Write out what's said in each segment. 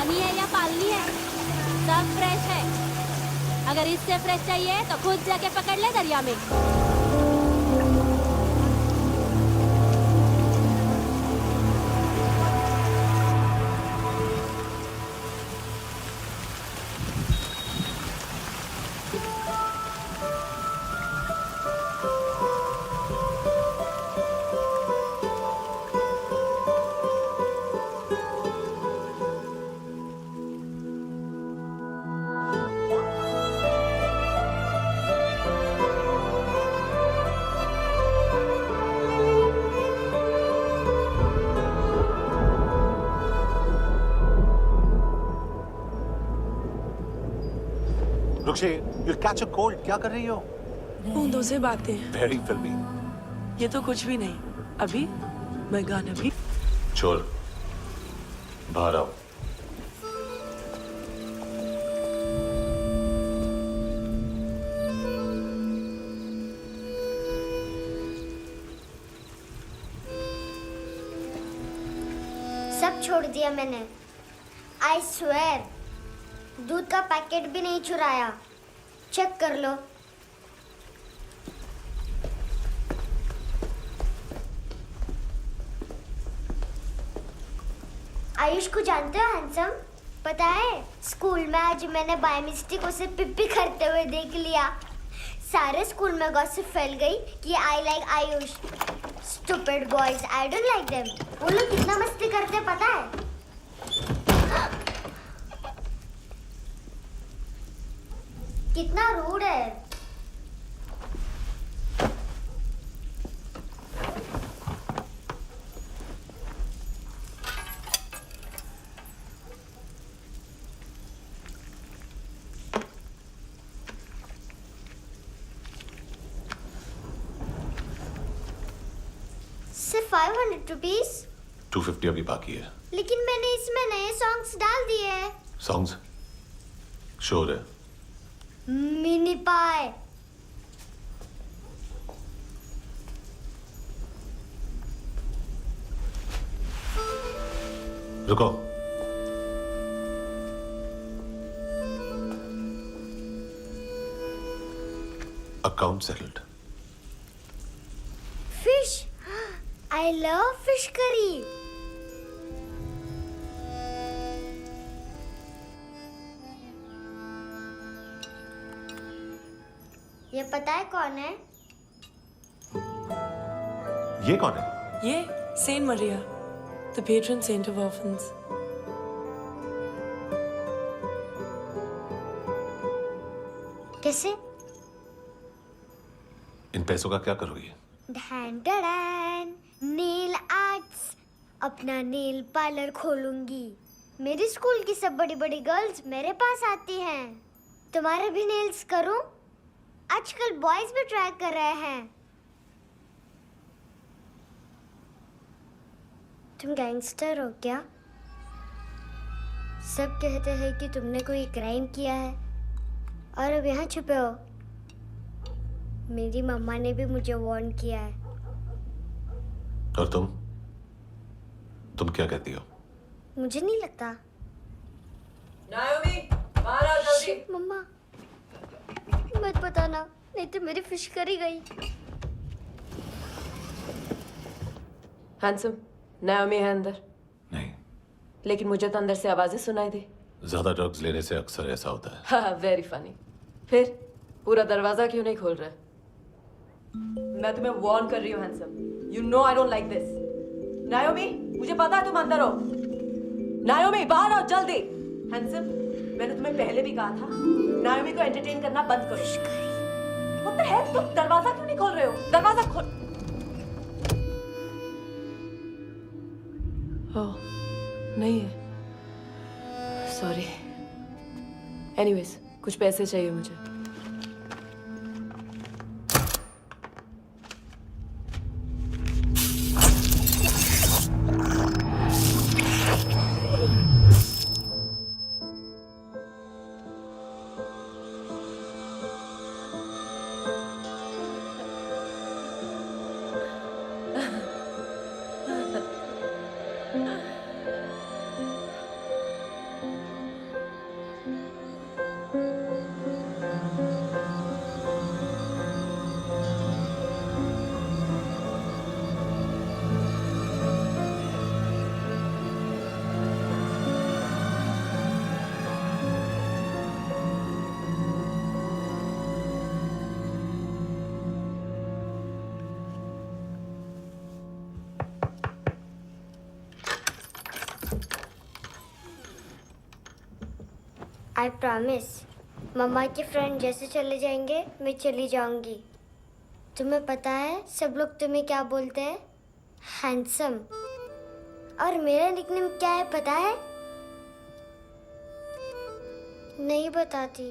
लानी है या पालनी है? सब फ्रेश है। अगर इससे फ्रेश चाहिए तो खुद जाके पकड़ ले दरिया में। रुक्षे, you'll catch a cold. क्या कर रही हो? बूंदों से बातें। Very filmy. ये तो कुछ भी नहीं। अभी मैं गाना भी। छोड़, बाहर आओ। सब छोड़ दिया मैंने। I swear, दूध का पैकेट भी नहीं चुराया। चेक कर लो। आयुष को जानते हो हैंडसम? पता है, स्कूल में आज मैंने बाय मिस्टेक उसे पिप्पी करते हुए देख लिया। सारे स्कूल में गॉसिप फैल गई कि I like Ayush. Stupid boys, I don't like them. वो लोग कितना मस्ती करते पता है? कितना रूड है। सिर्फ 500 रुपीस? 250 अभी बाकी है। लेकिन मैंने इसमें नए सॉन्ग्स डाल दिए हैं। Songs? शोर है। मिनी पाए। रुको। Account settled. Fish. I love fish curry. ये पता है कौन है? ये कौन है? ये saint Maria, the patron saint of orphans. कैसे? इन पैसों का क्या करोगी? ढैन ढैन, नेल आर्ट्स। अपना नेल पार्लर खोलूंगी। मेरी स्कूल की सब बड़ी बड़ी गर्ल्स मेरे पास आती हैं। तुम्हारे भी नेल्स करूं? आजकल बॉयज भी ट्राई कर रहे हैं। तुम गैंगस्टर हो क्या? सब कहते हैं कि तुमने कोई क्राइम किया है और अब यहाँ छुपे हो। मेरी मम्मा ने भी मुझे वार्न किया है। और तुम क्या कहती हो? मुझे नहीं लगता। नायोमी, बाहर आओ जल्दी। शिट, मम्मा मत बताना, नहीं तो मेरी फिश करी गई। हैंडसम, नायोमी है अंदर। नहीं। लेकिन मुझे तो अंदर से आवाजें सुनाई दी। ज्यादा ड्रग्स लेने से अक्सर ऐसा होता है। हाँ, वेरी फनी। फिर पूरा दरवाजा क्यों नहीं खोल रहा? मैं तुम्हें वार्न कर रही हूँ handsome. You know I don't like this. नायोमी, मुझे पता है तुम अंदर हो। नायोमी, बाहर आओ जल्दी। हैंडसम, मैंने तुम्हें पहले भी कहा था नायोमी को एंटरटेन करना बंद करो। What the hell? तुम दरवाजा क्यों नहीं खोल रहे हो? दरवाजा खोल। ओह, नहीं है। सॉरी। एनीवेज, कुछ पैसे चाहिए मुझे। I promise. मम्मा के फ्रेंड जैसे चले जाएंगे मैं चली जाऊंगी। तुम्हें पता है सब लोग तुम्हें क्या बोलते हैं? हैंडसम। और मेरा निकनेम क्या है पता है? नहीं बताती।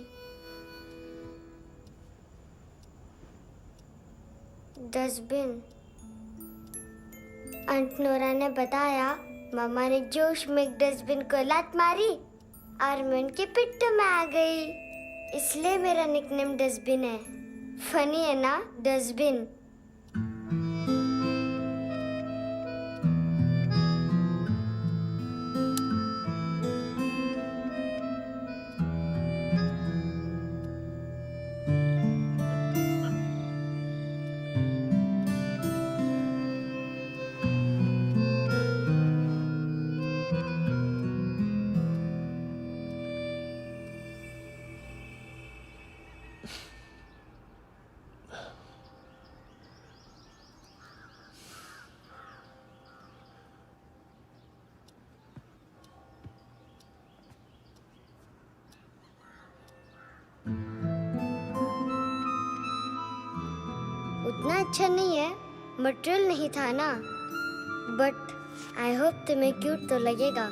डस्टबिन। आंट नोरा ने बताया मामा ने जोश में एक डस्टबिन को लात मारी और मैं उनके पिट्ठू में आ गई, इसलिए मेरा निकनेम डस्टबिन है। फनी है ना डस्टबिन? उतना अच्छा नहीं है, मटेरियल नहीं था ना, बट आई होप तुम्हें क्यूट तो लगेगा।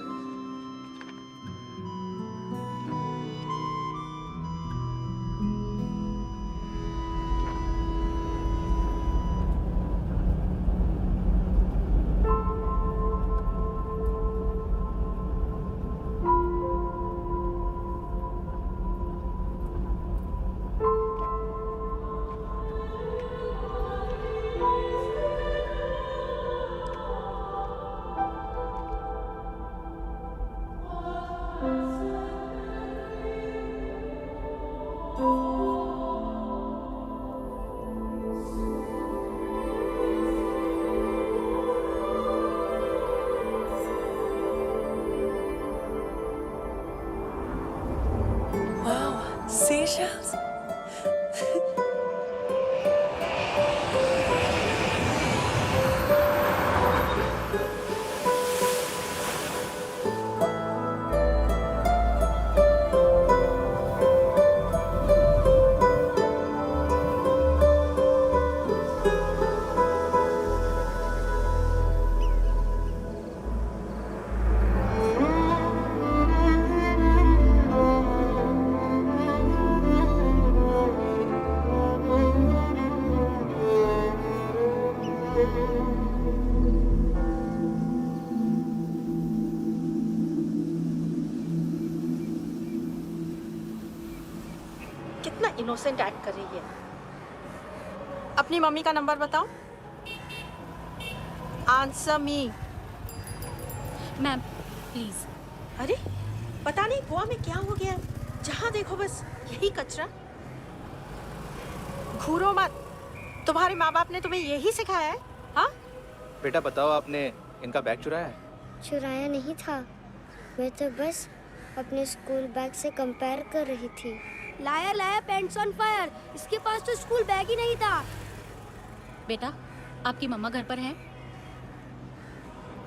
Seashells? कितना इनोसेंट एक्ट कर रही है। अपनी मम्मी का नंबर बताओ। Answer me. Ma'am please. अरे पता नहीं गोवा में क्या हो गया, जहाँ देखो बस यही कचरा। घूरो मत, तुम्हारे माँ बाप ने तुम्हें यही सिखाया है? हाँ बेटा बताओ, आपने इनका बैग चुराया है? चुराया नहीं था, मैं तो बस अपने स्कूल बैग से कंपेयर कर रही थी। लाया लाया पैंट्स ऑन फायर, इसके पास तो स्कूल बैग ही नहीं था। बेटा आपकी मम्मा घर पर हैं?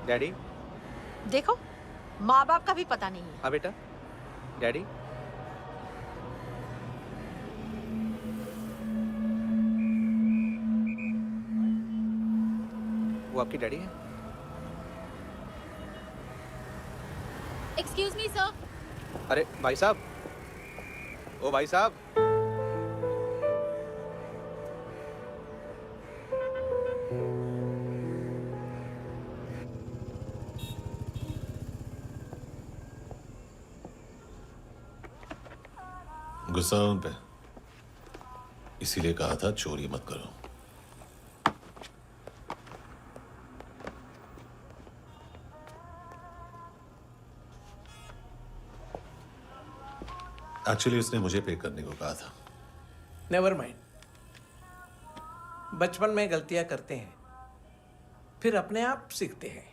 डैडी? देखो माँ बाप का भी पता नहीं है। हाँ बेटा। डैडी? वो आपकी डैडी है? Excuse me sir. अरे भाई साहब, ओ भाई साहब। गुस्सा उन पे, इसीलिए कहा था चोरी मत करो। एक्चुअली उसने मुझे पे करने को कहा था। नेवर माइंड, बचपन में गलतियां करते हैं, फिर अपने आप सीखते हैं।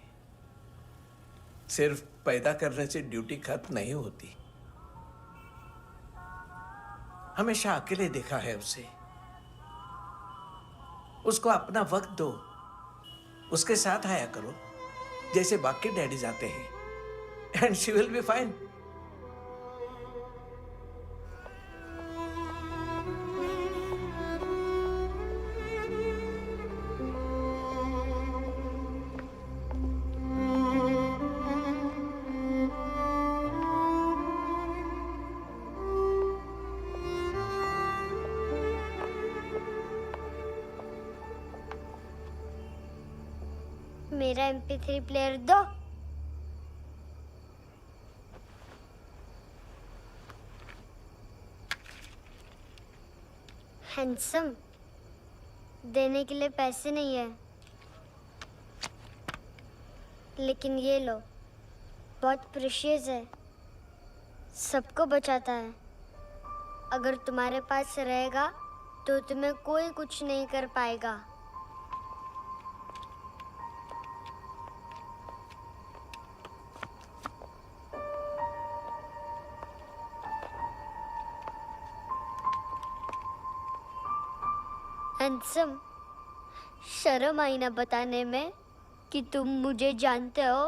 सिर्फ पैदा करने से ड्यूटी खत्म नहीं होती। हमेशा अकेले देखा है उसे। उसको अपना वक्त दो, उसके साथ आया करो जैसे बाकी डैडीज आते हैं, and she will be fine. मेरा MP3 प्लेयर दो। हैंडसम, देने के लिए पैसे नहीं है, लेकिन ये लो, बहुत प्रेशियस है, सबको बचाता है। अगर तुम्हारे पास रहेगा तो तुम्हें कोई कुछ नहीं कर पाएगा। हैंडसम, शर्म आई ना बताने में कि तुम मुझे जानते हो।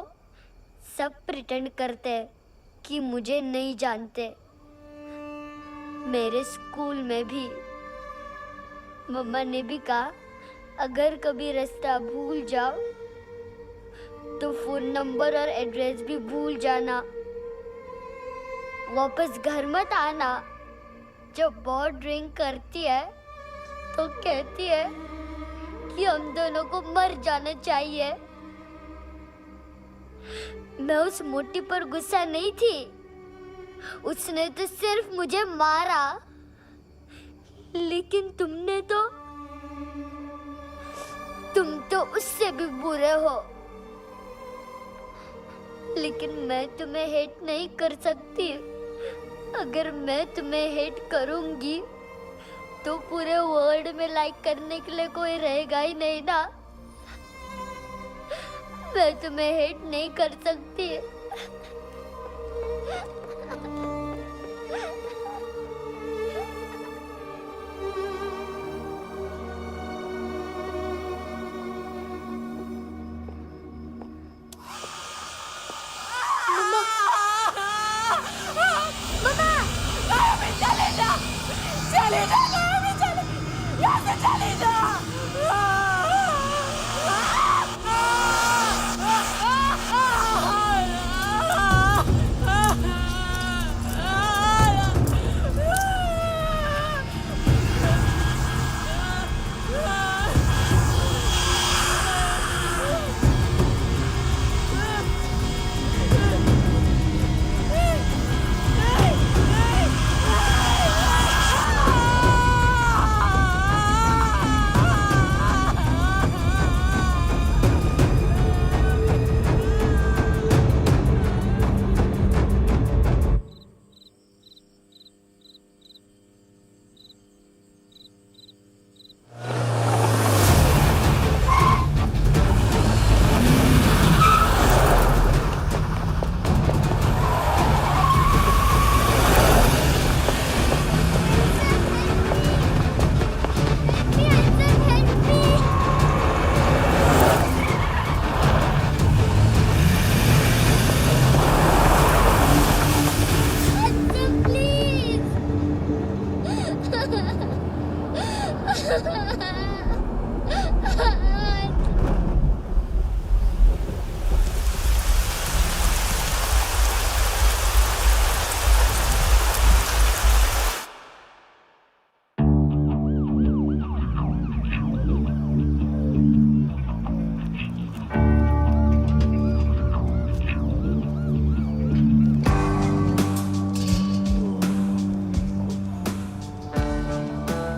सब प्रिटेंड करते हैं कि मुझे नहीं जानते। मेरे स्कूल में भी मम्मा ने भी कहा, अगर कभी रास्ता भूल जाओ तो फोन नंबर और एड्रेस भी भूल जाना। वापस घर मत आना। जब बहुत ड्रिंक करती है तो कहती है कि हम दोनों को मर जाना चाहिए। मैं उस मोटी पर गुस्सा नहीं थी, उसने तो सिर्फ मुझे मारा। लेकिन तुम तो उससे भी बुरे हो। लेकिन मैं तुम्हें हेट नहीं कर सकती। अगर मैं तुम्हें हेट करूंगी तो पूरे वर्ल्ड में लाइक करने के लिए कोई रहेगा ही नहीं ना। मैं तुम्हें हेट नहीं कर सकती।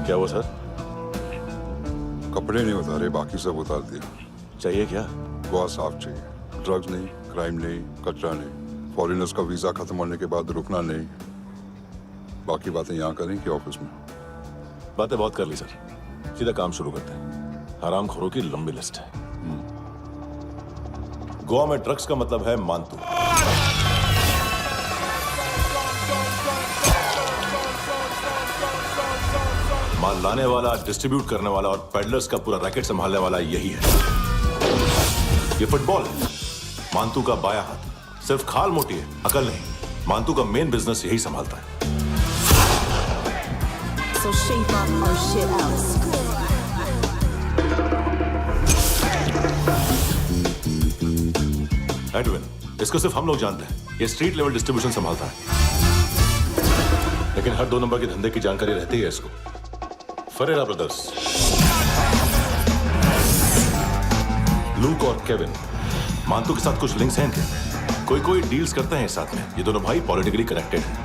क्या हुआ सर? कपड़े नहीं उतारे, बाकी सब उतार दिया। चाहिए क्या? बहुत साफ चाहिए। ड्रग्स नहीं, क्राइम नहीं, कचरा नहीं। फॉरेनर्स का वीजा खत्म होने के बाद रुकना नहीं। बाकी बातें यहाँ करें कि ऑफिस में? बातें बहुत कर ली सर, सीधा काम शुरू करते हैं। हरामखोरों की लंबी लिस्ट है। गोवा में ड्रग्स का मतलब है मानतू। माल लाने वाला, डिस्ट्रीब्यूट करने वाला और पेडलर्स का पूरा रैकेट संभालने वाला यही है। ये फुटबॉल है, मानतू का बाया हाथ। सिर्फ खाल मोटी है, अकल नहीं। मानतू का मेन बिजनेस यही संभालता है। So shape up our shit out. Edwin, इसको सिर्फ हम लोग जानते हैं। ये स्ट्रीट लेवल डिस्ट्रीब्यूशन संभालता है, लेकिन हर 2 नंबर के धंधे की जानकारी रहती है इसको। फरेरा ब्रदर्स, लूक और केविन मानतू के साथ कुछ लिंक्स हैं इनके। कोई डील्स करते हैं साथ में। ये दोनों भाई पॉलिटिकली कनेक्टेड हैं।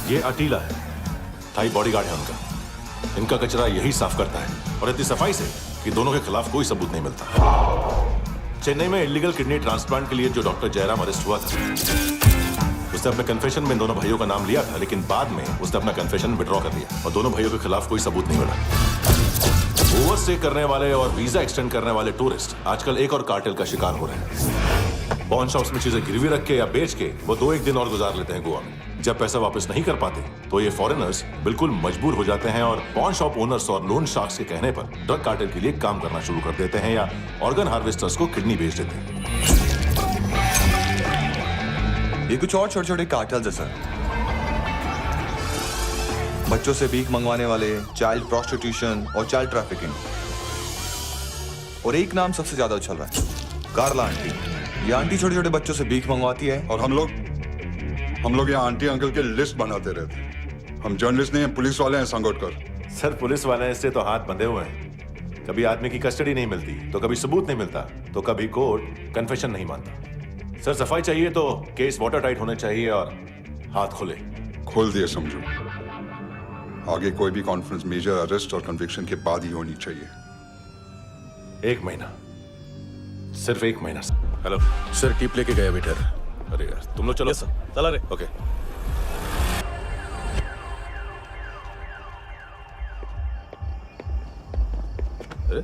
ये अटीला है, थाई बॉडीगार्ड है उनका। इनका कचरा यही साफ करता है और इतनी सफाई से कि दोनों के खिलाफ कोई सबूत नहीं मिलता। चेन्नई में इलीगल किडनी ट्रांसप्लांट के लिए जो डॉक्टर जयराम अरेस्ट हुआ था, उसने अपने कन्फेशन में दोनों भाइयों का नाम लिया था, लेकिन बाद में उसने अपना कन्फेशन विड्रॉ कर लिया और दोनों भाइयों के खिलाफ कोई सबूत नहीं मिला। ओवरस्टे करने वाले और वीजा एक्सटेंड करने वाले टूरिस्ट आजकल एक और कार्टेल का शिकार हो रहे हैं। पॉन शॉप्स में चीजें गिरवी रख के या बेच के वो 2-1 दिन और गुजार लेते हैं गोवा में। जब पैसा वापस नहीं कर पाते तो ये फॉरेनर्स बिल्कुल मजबूर हो जाते हैं और पॉन शॉप ओनर्स और लोन शार्क्स के कहने पर ड्रग कार्टेल के लिए काम करना शुरू कर देते हैं या ऑर्गन हार्वेस्टर्स को किडनी बेच देते हैं। ये कुछ और छोटे छोटे कार्टेल्स है सर। बच्चों से भीख मंगवाने वाले, चाइल्ड प्रोस्टिट्यूशन और चाइल्ड ट्रैफिकिंग। और एक नाम सबसे ज्यादा उछल रहा है, कार्ला आंटी। ये आंटी छोटे छोटे बच्चों से भीख मंगवाती है और हम लोग यहाँ आंटी अंकल के लिस्ट बनाते रहते हैं। हम जर्नलिस्ट नहीं हैं, पुलिस वाले हैं संगोटकर। सर पुलिस वाले इससे तो हाथ बंधे हुए हैं। कभी आदमी की कस्टडी नहीं मिलती तो कभी सबूत नहीं मिलता तो कभी कोर्ट कन्फेशन नहीं मानता। सर सफाई चाहिए तो केस वाटर टाइट होने चाहिए और हाथ खुले। खोल दिए समझो। आगे कोई भी कॉन्फ्रेंस मेजर अरेस्ट और कन्विक्शन के बाद ही होनी चाहिए। 1 महीना, सिर्फ 1 महीना। हेलो सर, टिप लेके गया वेटर। अरे यार तुम लोग चलो। सर चला रे। ओके। अरे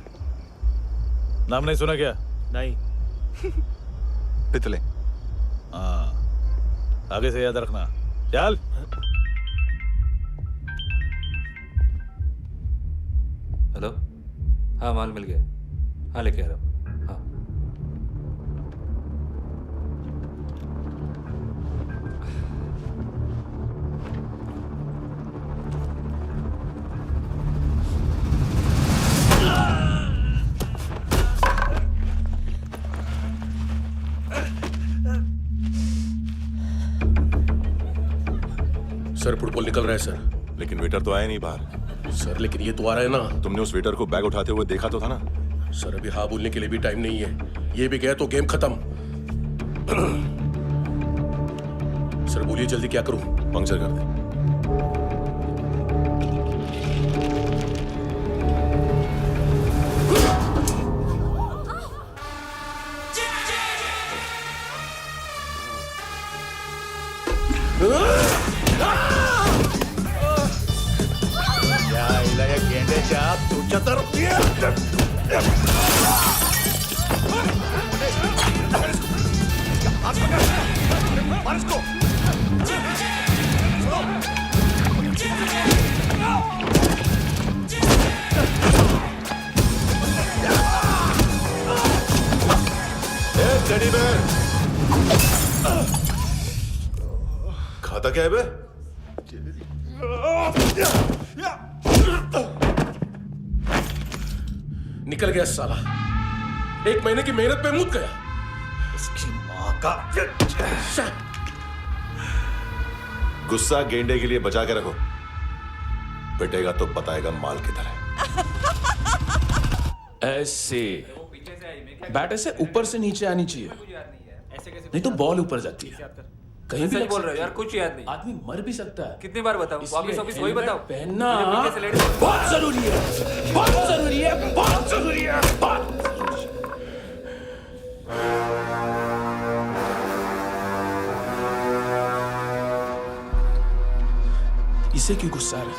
नाम नहीं सुना क्या? नहीं। पितले। हाँ, आगे से याद रखना। चल। हेलो, हाँ माल मिल गया। हाँ लेके आ रहा हूँ। हाँ सर फुटबॉल निकल रहा है सर। लेकिन वेटर तो आया नहीं बाहर। सर लेकिन ये तो आ रहा है ना। तुमने उस वेटर को बैग उठाते हुए देखा तो था ना। सर अभी हाँ बोलने के लिए भी टाइम नहीं है। ये भी गया तो गेम खत्म। सर बोलिए जल्दी क्या करूं? पंक्चर कर दे। खाता क्या है बे? निकल गया साला। 1 महीने की मेहनत पे मुद गया। उसकी माँ का। गुस्सा गेंडे के लिए बचा के रखो, पिटेगा तो बताएगा माल किधर है। ऐसे बैट ऐसे ऊपर से नीचे आनी चाहिए, नहीं तो बॉल ऊपर जाती है। कहीं भी बोल रहे हो यार, कुछ याद नहीं। आदमी मर भी सकता है। कितनी बार बताऊं? वापस ऑफिस वही बताओ। पहनना बहुत जरूरी है, बहुत जरूरी है, बहुत जरूरी है, बहुत जरूरी है। इसे क्यों गुस्सा आ रहा है?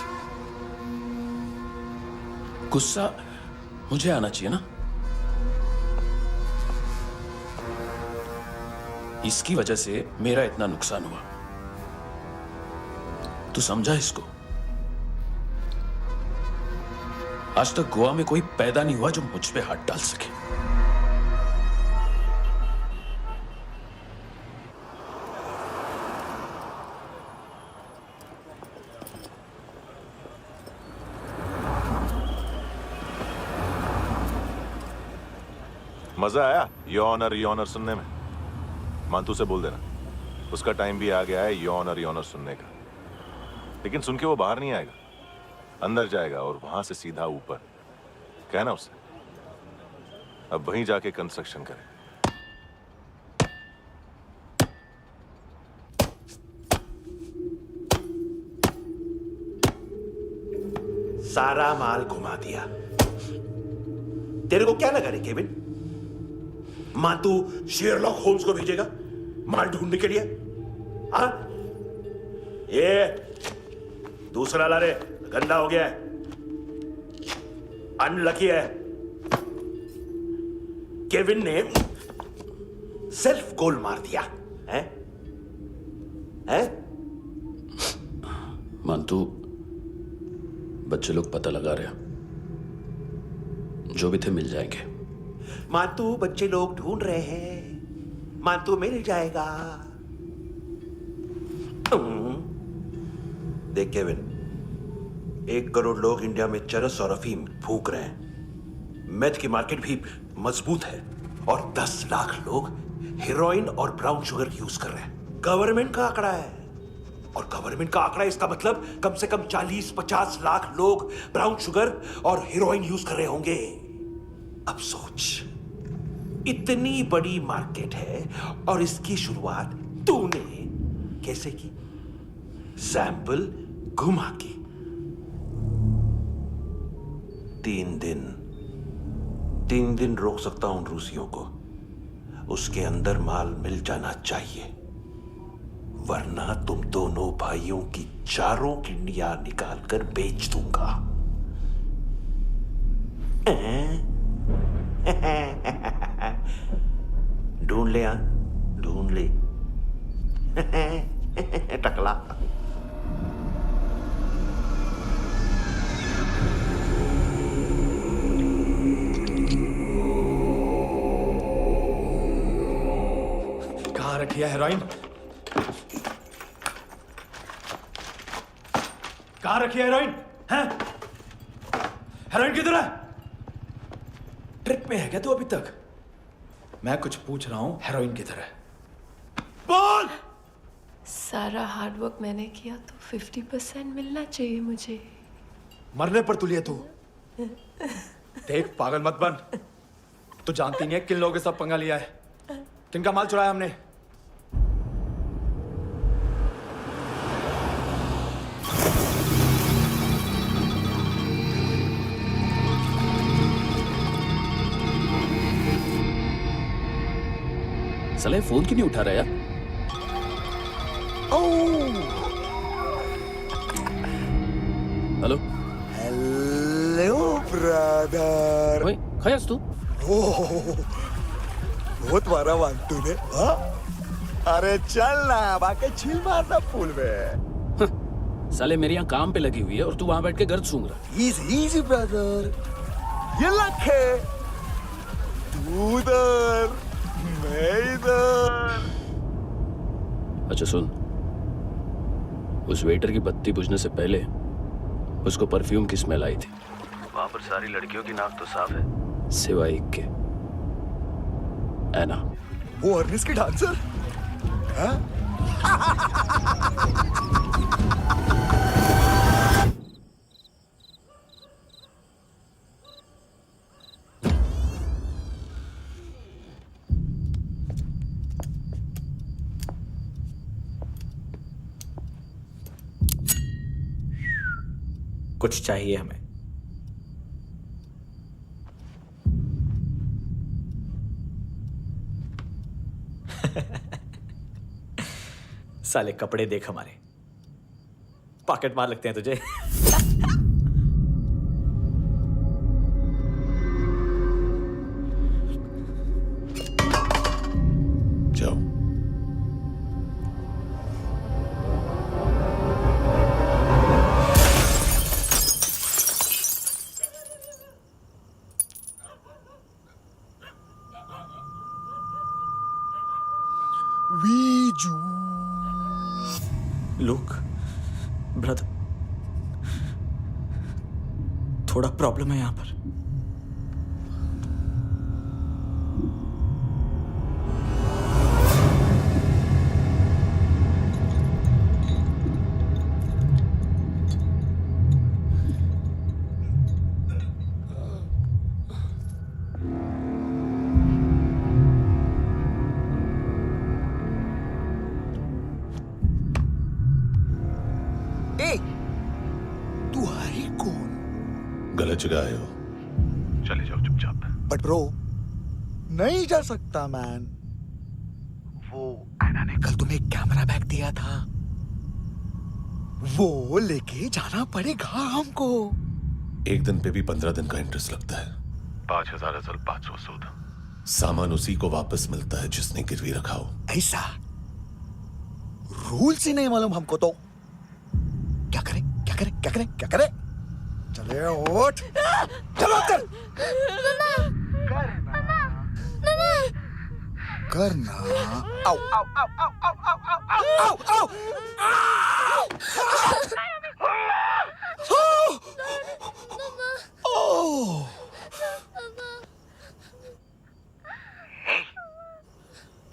गुस्सा मुझे आना चाहिए ना। इसकी वजह से मेरा इतना नुकसान हुआ। तू समझा इसको? आज तक गोवा में कोई पैदा नहीं हुआ जो मुझ पे हाथ डाल सके। मजा आया योनर सुनने में? मानतू से बोल देना उसका टाइम भी आ गया है योनर सुनने का। लेकिन सुन के वो बाहर नहीं आएगा, अंदर जाएगा और वहां से सीधा ऊपर। कहना उससे अब वहीं जाके कंस्ट्रक्शन करें। सारा माल घुमा दिया। तेरे को क्या लगा रे केविन? मां तू शेरलॉक होम्स को भेजेगा माल ढूंढने के लिए? हाँ? ये दूसरा ला रे, गंदा हो गया है, अनलकी है। केविन ने सेल्फ गोल मार दिया है? हैं? मानतू, बच्चे लोग पता लगा रहे हैं, जो भी थे मिल जाएंगे। मानतू, बच्चे लोग ढूंढ रहे हैं, मानतू मिल जाएगा। देख केविन, 1 करोड़ लोग इंडिया में चरस और अफीम फूंक रहे हैं। मेथ की मार्केट भी मजबूत है और 10 लाख लोग हेरोइन और ब्राउन शुगर यूज कर रहे हैं। गवर्नमेंट का आंकड़ा है, और गवर्नमेंट का आंकड़ा, इसका मतलब कम से कम 40-50 लाख लोग ब्राउन शुगर और हेरोइन यूज कर रहे होंगे। अब सोच, इतनी बड़ी मार्केट है और इसकी शुरुआत तूने कैसे की? सैंपल घुमा के। 3 दिन रोक सकता हूं रूसियों को, उसके अंदर माल मिल जाना चाहिए, वरना तुम दोनों भाइयों की 4 किडनियां निकाल कर बेच दूंगा। ढूंढ ले, ढूंढ ले टकला। कहाँ रखी है हेरोइन? कहाँ रखी है हेरोइन? हैं? हेरोइन किधर है? ट्रिप में है क्या तू अभी तक? मैं कुछ पूछ रहा हूं, हेरोइन किधर है? बोल! सारा हार्डवर्क मैंने किया तो 50% मिलना चाहिए मुझे। मरने पर तुलिए तू। देख, पागल मत बन। तू जानती नहीं है किन लोगों के साथ पंगा लिया है, किनका माल चुराया हमने। साले फोन क्यों नहीं उठा रहा यार? Hello hello brother. ओए, खयास तू? बहुत मारा मानतू ने। हाँ? अरे चल ना, बाकी छील मारना पूल में। साले मेरी यहाँ काम पे लगी हुई है और तू वहां बैठ के गर्द सूंघ रहा। इजी ब्रदर, ये लक है। तू उधर, मैं इधर। अच्छा सुन, उस वेटर की बत्ती बुझने से पहले उसको परफ्यूम की स्मेल आई थी। वहां पर सारी लड़कियों की नाक तो साफ है, सिवाय एक के, एना। वो अर्निस की डांसर? हाँ? कुछ चाहिए हमें। साले कपड़े देख हमारे, पॉकेट मार लगते हैं तुझे। जाओ। लुक ब्रदर, थोड़ा प्रॉब्लम है यहां पर। गलत जगह आए हो, चले जाओ चुपचाप। बट ब्रो नहीं जा सकता मैन। वो एना ने कल तुम्हें एक कैमरा बैग दिया था, वो लेके जाना पड़ेगा हमको। एक दिन पे भी 15 दिन का इंटरेस्ट लगता है। 5,000 असल 500 सूद। सामान उसी को वापस मिलता है जिसने गिरवी रखा हो। ऐसा रूल्स ही नहीं मालूम हमको तो। क्या करें क्या करें क्या करें क्या करें? चले उठ, चलो कर करना। आओ आओ आओ आओ आओ आओ आओ आओ आओ।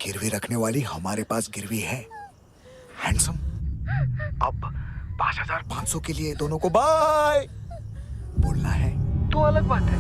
गिरवी रखने वाली हमारे पास गिरवी है हैंडसम। अब 5,500 के लिए दोनों को बाय बोलना है तो अलग बात है।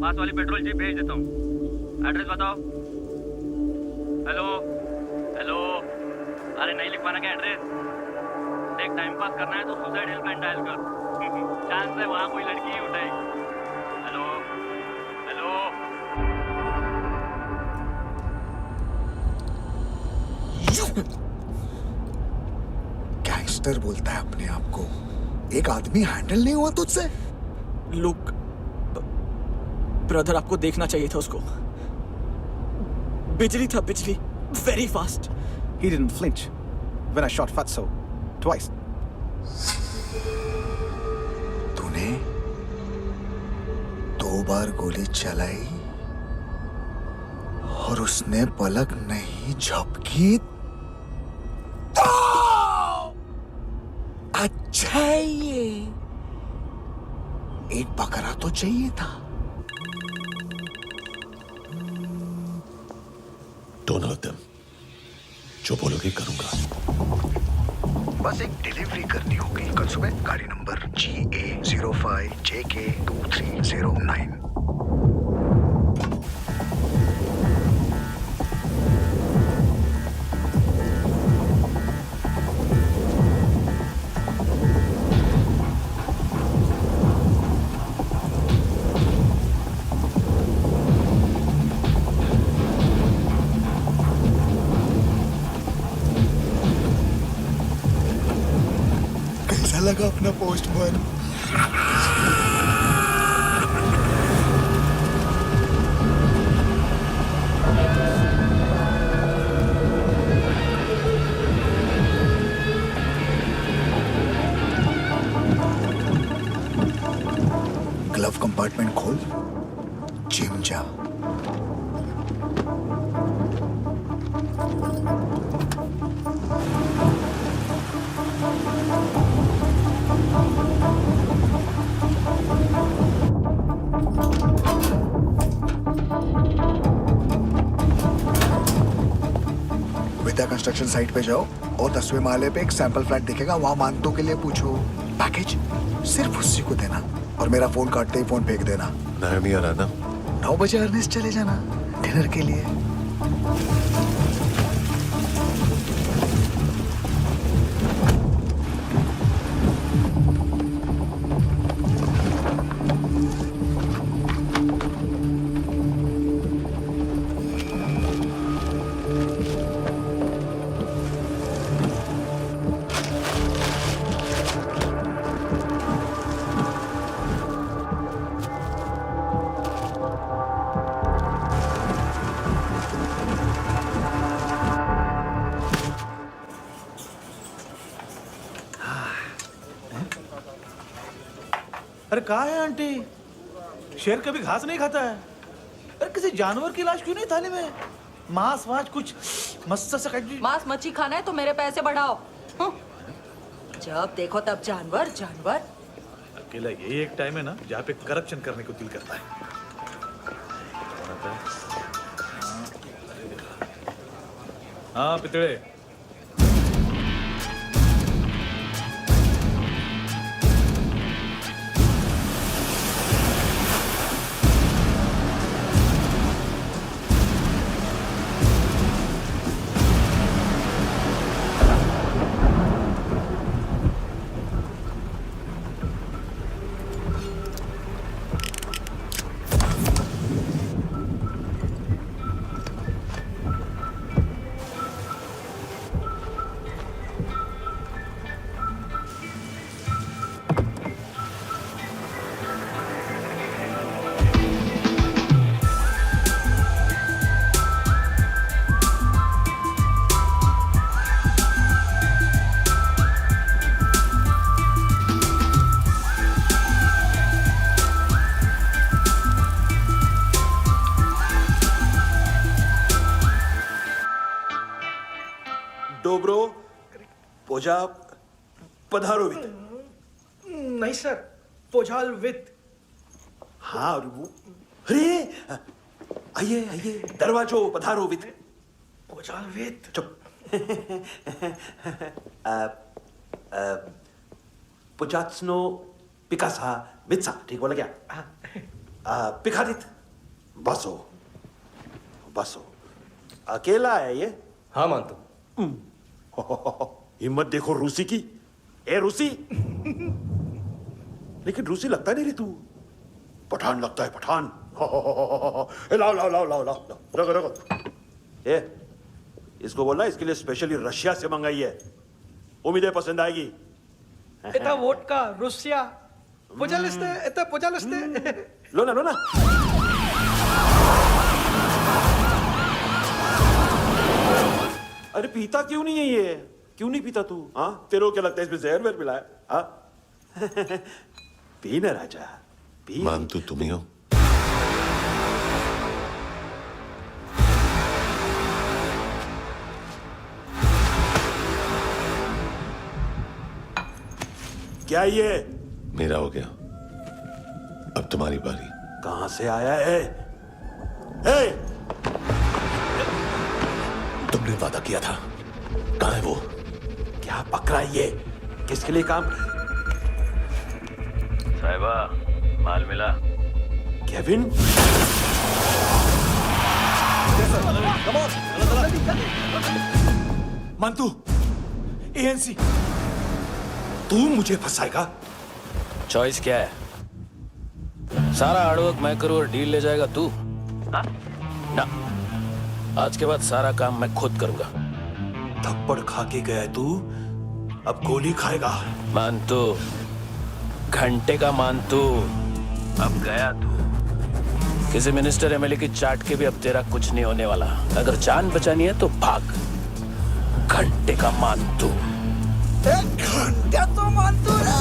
पास वाली पेट्रोल जीप भेज देता हूँ। एड्रेस बताओ। हेलो हेलो, अरे नहीं लिखवाना क्या एड्रेस? देख टाइम पास करना है तो सुसाइड हेल्पलाइन डायल कर। चांस है वहाँ कोई लड़की ही उठाएगी। Hello hello. गैंगस्टर बोलता है अपने आप को। एक आदमी हैंडल नहीं हुआ तुझसे? लुक ब्रदर, आपको देखना चाहिए था उसको। बिजली था, बिजली, very fast. He didn't flinch when I shot Fatso twice. तूने 2 बार गोली चलाई और उसने पलक नहीं झपकी तो अच्छा है ये। एक बकरा तो चाहिए था। Don't hurt them. जो बोलोगे करूंगा। बस एक डिलीवरी करनी होगी कल सुबह। गाड़ी नंबर GA05JK2309। लगा अपना पोस्टमैन। ग्लव कंपार्टमेंट खोल, जिम जा। कंस्ट्रक्शन साइट पे जाओ और 10वें माले पे एक सैंपल फ्लैट दिखेगा, वहां मानतो के लिए पूछो। पैकेज सिर्फ उसी को देना और मेरा फोन काटते ही फोन फेंक देना। नायोमी आ रहा ना? 9 बजे अर्नेस्ट चले जाना डिनर के लिए। अरे कहाँ है आंटी? शेर कभी घास नहीं खाता है। अरे किसी जानवर की लाश क्यों नहीं थाली में? मांस वाच कुछ मस्त सा मांस मच्छी खाना है तो मेरे पैसे बढ़ाओ। जब देखो तब जानवर जानवर। अकेला यही एक टाइम है ना जहाँ पे करप्शन करने को दिल करता है। हाँ पितड़े। डोब्रो पोजा पधारोवित। नहीं सर, पोजाल विथ। हाँ अरे आइए आइए, दरवाजो पधारोवित। पोजाल विथ। चुप। पुजात्सनो पिकासा मित्सा, ठीक बोला क्या? पिकादित बसो बसो। अकेला है ये? हाँ मानतो। हिम्मत देखो रूसी की। ए रूसी। लेकिन रूसी लगता नहीं रे तू, पठान लगता है पठान। लाओ लाओ लाओ लाओ लाओ, रखो रखो। ए इसको बोलना इसके लिए स्पेशली रशिया से मंगाई है, उम्मीद है पसंद आएगी। इतना वोडका रुसिया पोजालिस्ते, इतना पोजालिस्ते। लो ना लो ना। अरे पीता क्यों नहीं है ये? क्यों नहीं पीता तू? हाँ तेरे को क्या लगता है इसमें जहर वहर मिला है? हाँ पी ना राजा पी। मानतू तुम ही हो। क्या ये? मेरा हो गया, अब तुम्हारी बारी। कहां से आया है? हे! तुमने वादा किया था, कहां है वो? क्या पकड़ा ये? किसके लिए काम? साहिबा माल मिला? केविन? मानतू, एएनसी। तू मुझे फंसाएगा? चॉइस क्या है? सारा हार्डवर्क मैं करूं और डील ले जाएगा तू? ना, आज के बाद सारा काम मैं खुद करूंगा। थप्पड़ खा के गया तू, अब गोली खाएगा। मानतू, घंटे का मानतू, अब गया तू। किसी मिनिस्टर एमएलए की चाट के भी अब तेरा कुछ नहीं होने वाला। अगर जान बचानी है तो भाग। घंटे का मानतू। एक घंटा तो मानतू ना।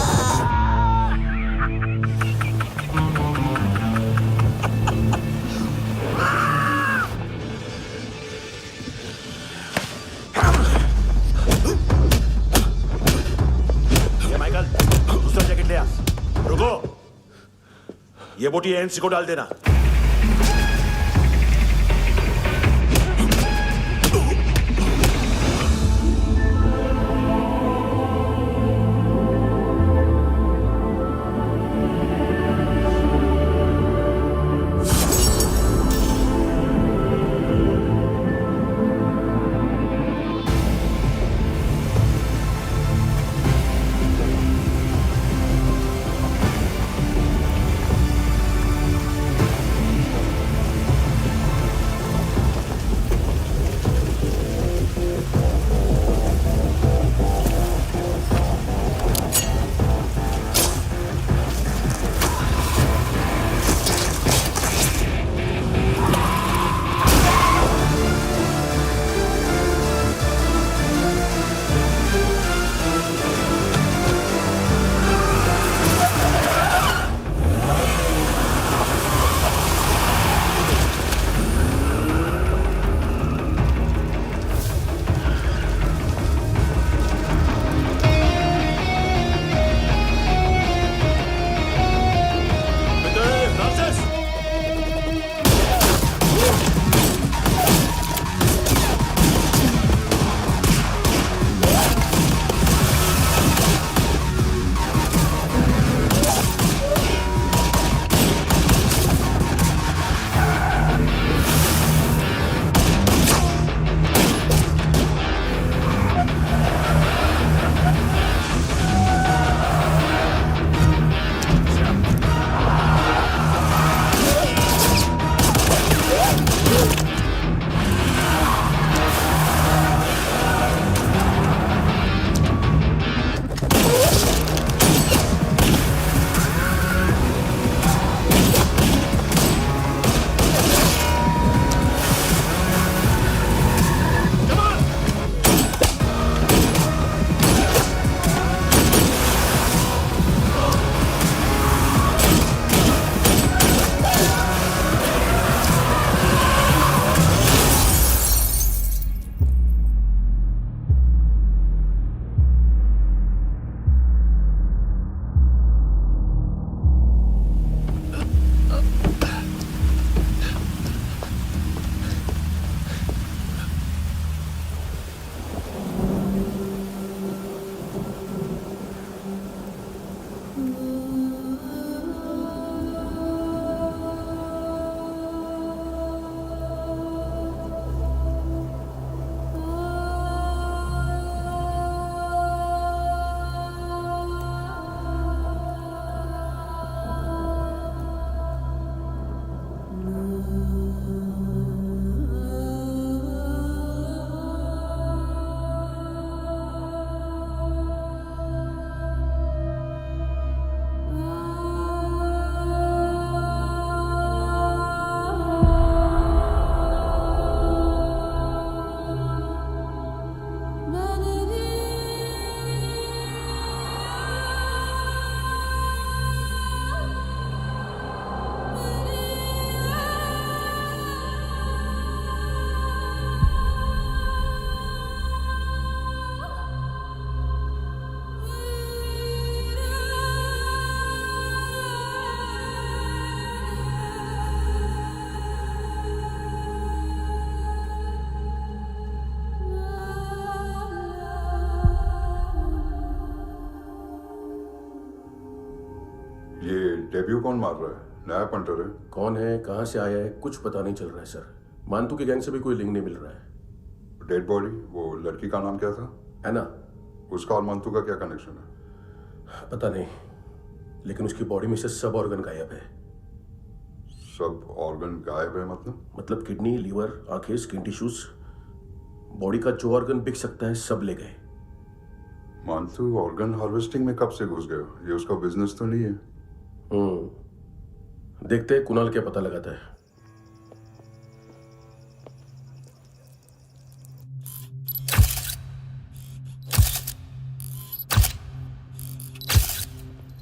माइकल, दूसरा जैकेट ले आ। रुको, ये बोटी एएनसी को डाल देना। डेब्यू कौन मार रहा है? नया पंटर है। कौन है, कहाँ से आया है, कुछ पता नहीं चल रहा है सर। मानतू के गैंग से भी कोई लिंक नहीं मिल रहा है। डेड बॉडी, वो लड़की का नाम क्या था? एना। उसका और मंतू का क्या कनेक्शन है? पता नहीं, लेकिन उसकी बॉडी में से सब ऑर्गन गायब है। सब ऑर्गन गायब है मतलब किडनी, लीवर, आंखें, स्किन टिश्यूज, बॉडी का जो ऑर्गन बिक सकता है सब ले गए। मंतू ऑर्गन हार्वेस्टिंग में कब से घुस गए? ये उसका बिजनेस तो नहीं है? देखते हैं कुणाल क्या पता लगाता है।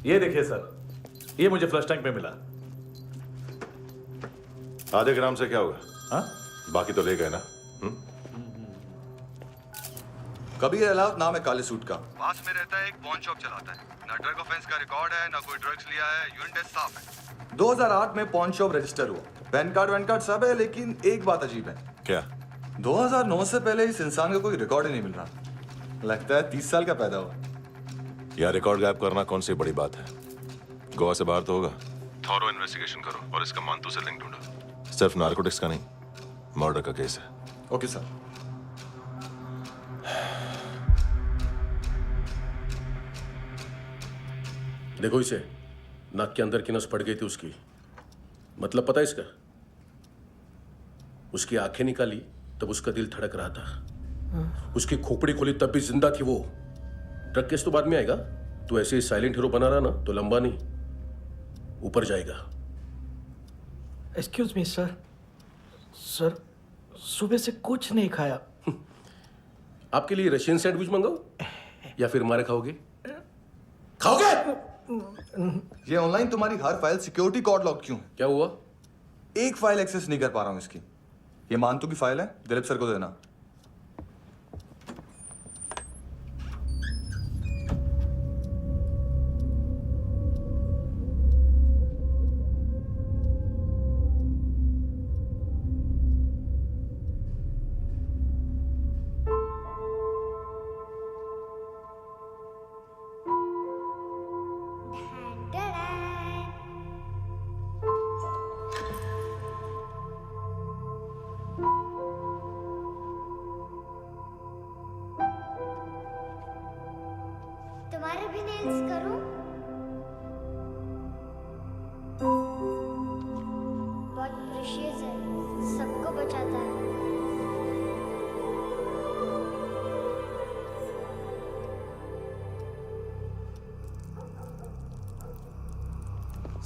ये देखिए सर, ये मुझे फ्लश टैंक में मिला। आधे ग्राम से क्या होगा? हाँ, बाकी तो ले गए ना। कबीर अलाउद्दीन नाम है काले सूट का। पास में रहता है, एक पॉन शॉप चलाता है। ना ड्रग ऑफेंस का रिकॉर्ड है, ना कोई ड्रग्स लिया है। यूरिन टेस्ट साफ है। 2008 में पॉन शॉप रजिस्टर हुआ। पैन कार्ड सब है, लेकिन एक बात अजीब है। क्या? 2009 से पहले इस इंसान का कोई रिकॉर्ड ही नहीं मिल रहा। लगता है 30 साल का पैदा हुआ। यार रिकॉर्ड गायब करना कौन सी बड़ी बात है? गोवा से बाहर तो होगा। थॉरो इन्वेस्टिगेशन करो और इसका मंतू से लिंक ढूंढो। सिर्फ नारकोटिक्स का नहीं, मर्डर का केस है। Okay sir. देखो इसे, नाक के अंदर की नस पड़ गई थी उसकी। मतलब पता है इसका? उसकी आंखें निकाली तब उसका दिल धड़क रहा था। उसकी खोपड़ी खोली तब भी जिंदा थी वो। ड्रग केस तो बाद में आएगा। तो ऐसे ही साइलेंट हीरो बना रहा ना तो लंबा नहीं, ऊपर जाएगा। एक्सक्यूज मी सर, सर सुबह से कुछ नहीं खाया। आपके लिए रशियन सैंडविच मंगाओ या फिर मारे खाओगे? खाओगे? ये ऑनलाइन तुम्हारी हर फाइल सिक्योरिटी कोड लॉक क्यों? क्या हुआ? एक फाइल एक्सेस नहीं कर पा रहा हूं इसकी। ये मानतू की फाइल है, दिलीप सर को देना। तुम्हारे भी नेल्स करूं? बहुत प्रेशियस है, सबको बचाता है।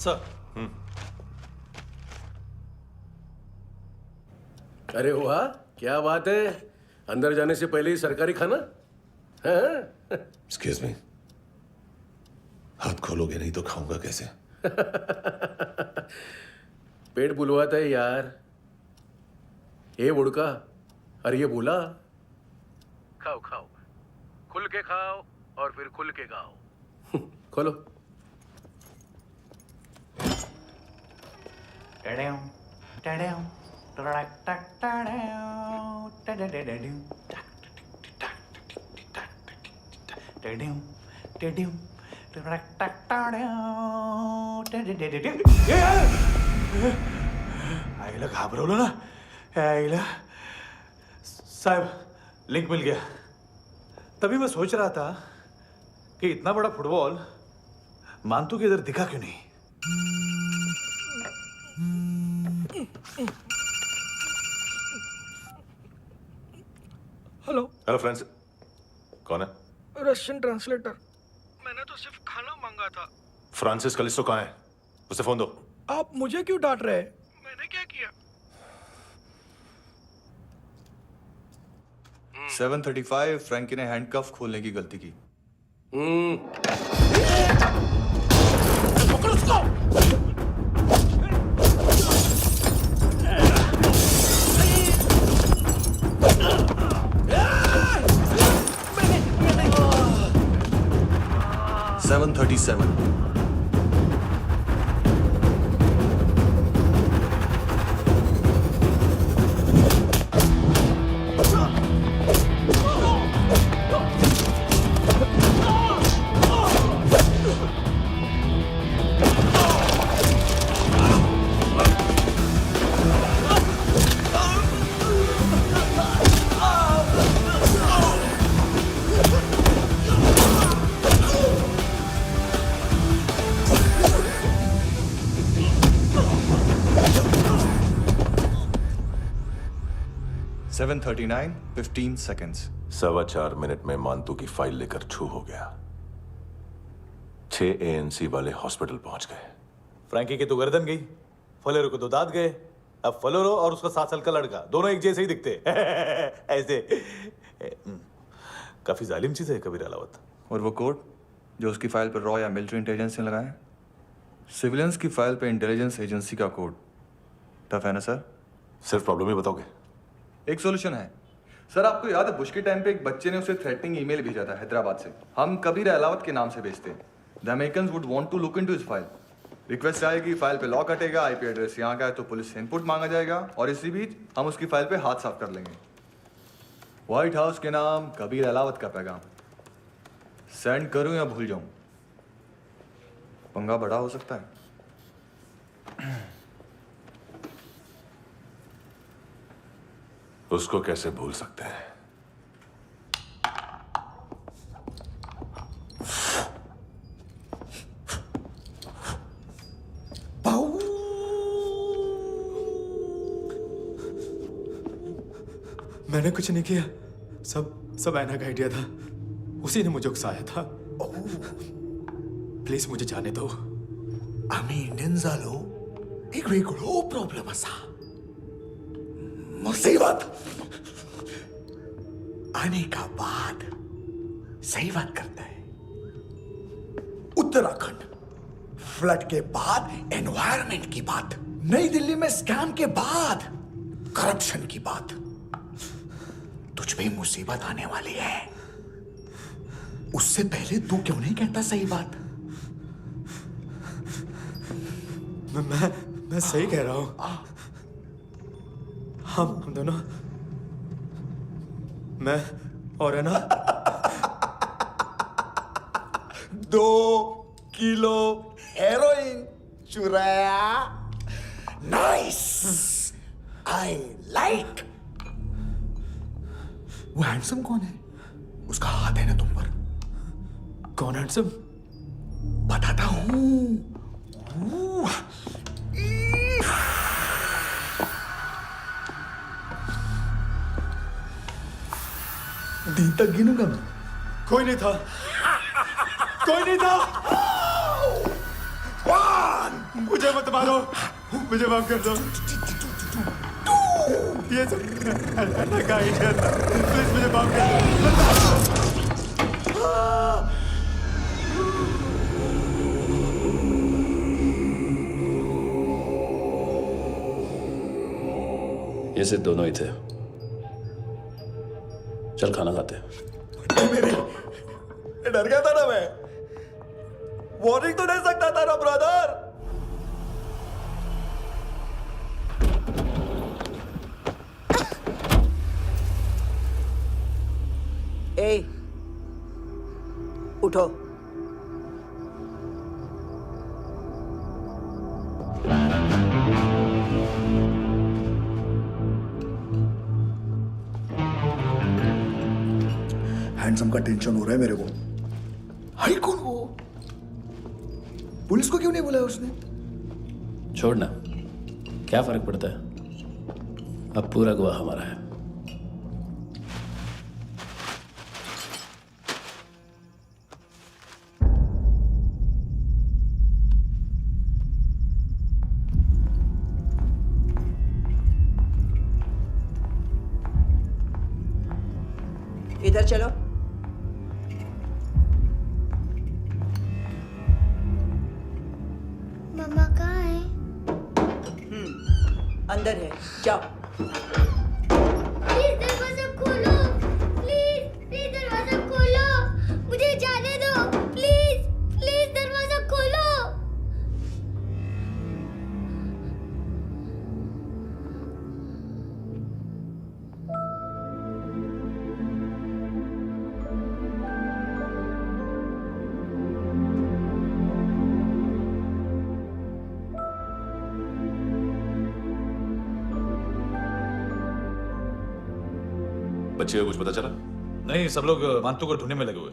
सर। अरे वाह, क्या बात है। अंदर जाने से पहले ही सरकारी खाना। एक्सक्यूज मी, हाथ खोलोगे नहीं तो खाऊंगा कैसे? पेट बुलवाता है यार। ये बुड़का, अरे ये बोला। खाओ खाओ, खुल के खाओ और फिर खुल के गाओ। खोलो। आईला घाबरवलं ना। आईला साहब, लिंक मिल गया। तभी मैं सोच रहा था कि इतना बड़ा फुटबॉल मानतू के इधर दिखा क्यों नहीं। हेलो हेलो फ्रेंड्स, कौन है? Russian translator. मैंने तो सिर्फ खाना मांगा था। फ्रांसिस कलिस्टो कहाँ है? उसे फोन दो। आप मुझे क्यों डांट रहे हैं? मैंने क्या किया? 735 फ्रैंकी ने हैंडकफ खोलने की गलती की। पकड़ो उसको। 737 Oh! 7:39, 15 seconds. 4.25 मिनट में मानतू की फाइल लेकर छू हो गया। 6 ANC वाले हॉस्पिटल पहुंच गए। फ्रैंकी की तो गर्दन गई, फलेरो को तो दांत गए। अब फलेरो और उसका 7 साल का लड़का दोनों एक जैसे ही दिखते ऐसे। काफी जालिम चीज है कबीर अलावत। और वो कोड जो उसकी फाइल पर रॉ या मिलिट्री इंटेलिजेंस ने लगाया, सिविलियंस की फाइल पे इंटेलिजेंस एजेंसी का कोड। टफ है ना सर? सिर्फ प्रॉब्लम ही बताओगे? एक सॉल्यूशन है सर। आपको याद है बुश के टाइम पे एक बच्चे ने उसे थ्रेटनिंग ईमेल भेजा था हैदराबाद से। हम कबीर अलावत के नाम से भेजते हैं। The Americans would want to look into his file. Request आएगी, फाइल पे लॉक हटेगा, आईपी एड्रेस यहाँ का है तो पुलिस से इनपुट मांगा जाएगा और इसी बीच हम उसकी फाइल पे हाथ साफ कर लेंगे। व्हाइट हाउस के नाम कबीर अलावत का पैगाम। सेंड करूं या भूल जाऊं? पंगा बड़ा हो सकता है। उसको कैसे भूल सकते हैं? मैंने कुछ नहीं किया, सब ऐना का आइडिया था। उसी ने मुझे उकसाया था। प्लीज मुझे जाने दो। आम्ही इंडियन झालो एक वेगळो प्रॉब्लेम असा, मुसीबत आने का बाद सही बात करता है। उत्तराखंड फ्लड के बाद एनवायरनमेंट की बात, नई दिल्ली में स्कैम के बाद करप्शन की बात। तुझ पे मुसीबत आने वाली है, उससे पहले तू क्यों नहीं कहता सही बात? मैं सही कह रहा हूं। हम दोनों, मैं और है ना 2 किलो हेरोइन चुराया। Nice, I like. वो हैंडसम कौन है? उसका हाथ है ना तुम पर? कौन हैंडसम? बताता हूं। दिन तक गिनूंगा मैं। कोई नहीं था, कोई नहीं था। मुझे मत मारो, मुझे माफ कर दो। ये सब का आइडिया था। प्लीज मुझे माफ कर दो। ये सिर्फ दोनों ही थे। चल खाना खाते हैं। डर गया था ना मैं। वार्निंग तो दे सकता था ना ब्रदर। ए, उठो। हैंडसम का टेंशन हो रहा है मेरे को। हाई कौन वो? पुलिस को क्यों नहीं बुलाया उसने? छोड़ना, क्या फर्क पड़ता है? अब पूरा गवाह हमारा है। इधर चलो। मम्मा कहाँ है? अंदर है, जाओ। प्लीज दरवाजा खोलो। प्लीज दरवाजा खोलो। मुझे जाने दो। प्लीज दरवाजा खोलो। बच्चे को कुछ पता चला? नहीं, सब लोग मानतू को ढूंढने में लगे हुए।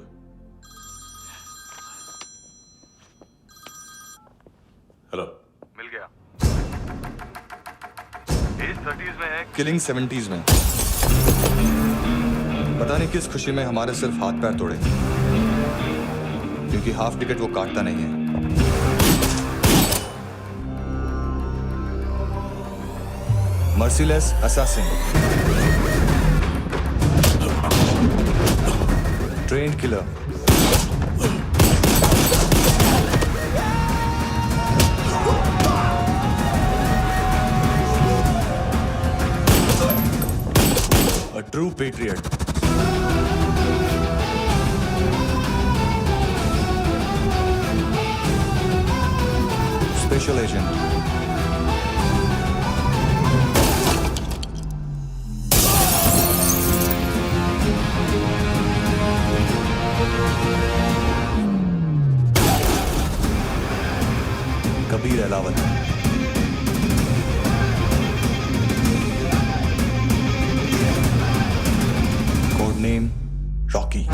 हेलो, मिल गया। एज 30s में है, किलिंग 70s में। पता नहीं किस खुशी में हमारे सिर्फ हाथ पैर तोड़े, क्योंकि हाफ टिकट वो काटता नहीं है। Merciless assassin, train killer, a true patriot. Special agent. Kabir Ahlawat. Code name Rocky.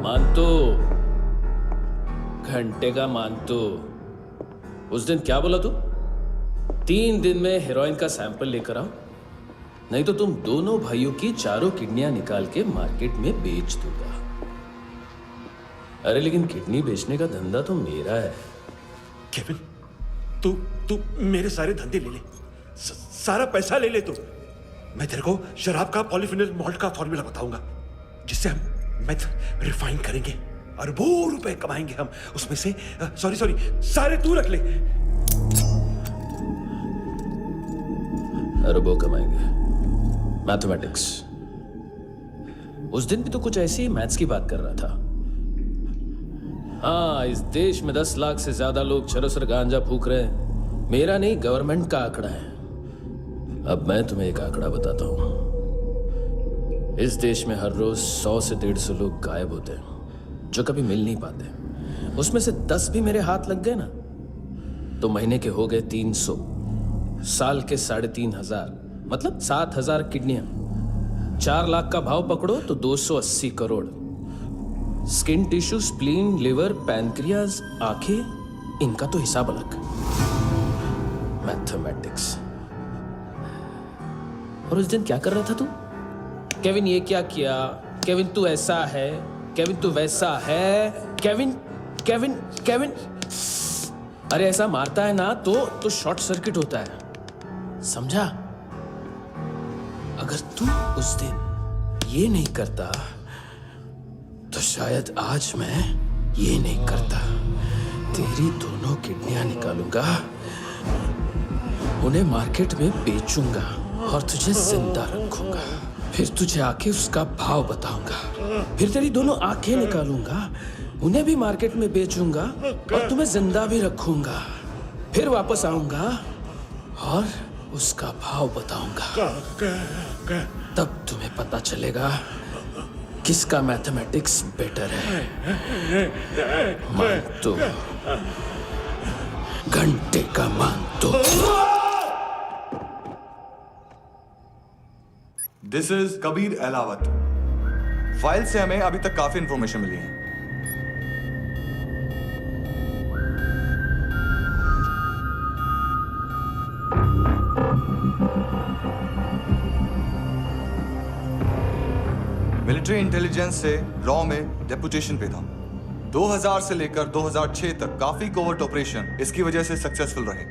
मानतो, घंटे का मानतो। उस दिन क्या बोला तू? 3 दिन में हेरोइन का सैंपल लेकर आओ, नहीं तो तुम दोनों भाइयों की चारों किडनियां निकाल के मार्केट में बेच दूंगा। अरे लेकिन किडनी बेचने का धंधा तो मेरा है। केविन, तू मेरे सारे धंधे ले ले, सारा पैसा ले ले तू। मैं तेरे को शराब का पॉलीफिनल मॉल्ट का फॉर्मूला बताऊंगा, जिससे हम मेथ रिफाइन करेंगे, अरबों रुपए कमाएंगे हम उसमें से। सॉरी सारे तू रख ले। अरबों कमाएंगे, मैथमेटिक्स। उस दिन भी तो कुछ ऐसी मैथ्स की बात कर रहा था। हाँ, इस देश में 10 लाख से ज्यादा लोग चरस और गांजा फूक रहे हैं। मेरा नहीं, गवर्नमेंट का आंकड़ा है। अब मैं तुम्हें एक आंकड़ा बताता हूं। इस देश में हर रोज 100 से 150 लोग गायब होते हैं, जो कभी मिल नहीं पाते। उसमें से 10 भी मेरे हाथ लग गए ना, तो महीने के हो गए 300, साल के 3500, मतलब 7000 किडनियां। 4 लाख का भाव पकड़ो तो 280 crore. Skin tissue, spleen, liver, pancreas, आंखें, इनका तो हिसाब अलग। मैथमेटिक्स। और उस दिन क्या कर रहा था तू? केविन ये क्या किया, केविन तू ऐसा है, केविन तू वैसा है, केविन केविन केविन। अरे ऐसा मारता है ना तो शॉर्ट सर्किट होता है, समझा? अगर तू उस दिन ये नहीं करता तो शायद आज मैं ये नहीं करता। तेरी दोनों किडनियां निकालूंगा, उन्हें मार्केट में बेचूंगा और तुझे जिंदा रखूंगा। फिर तुझे आके उसका भाव बताऊंगा। फिर तेरी दोनों आंखें निकालूंगा, उन्हें भी मार्केट में बेचूंगा और तुम्हें जिंदा भी रखूंगा। फिर वापस आऊंगा और उसका भाव बताऊंगा। तब तुम्हें पता चलेगा किसका मैथमेटिक्स बेटर है। मानतो, घंटे का मानतो। This is Kabir Ahlawat. File से हमें अभी तक काफी इंफॉर्मेशन मिली है। मिलिट्री इंटेलिजेंस से रॉ में डेपुटेशन पे था। 2000 से लेकर 2006 तक काफी कोवर्ट ऑपरेशन इसकी वजह से सक्सेसफुल रहे,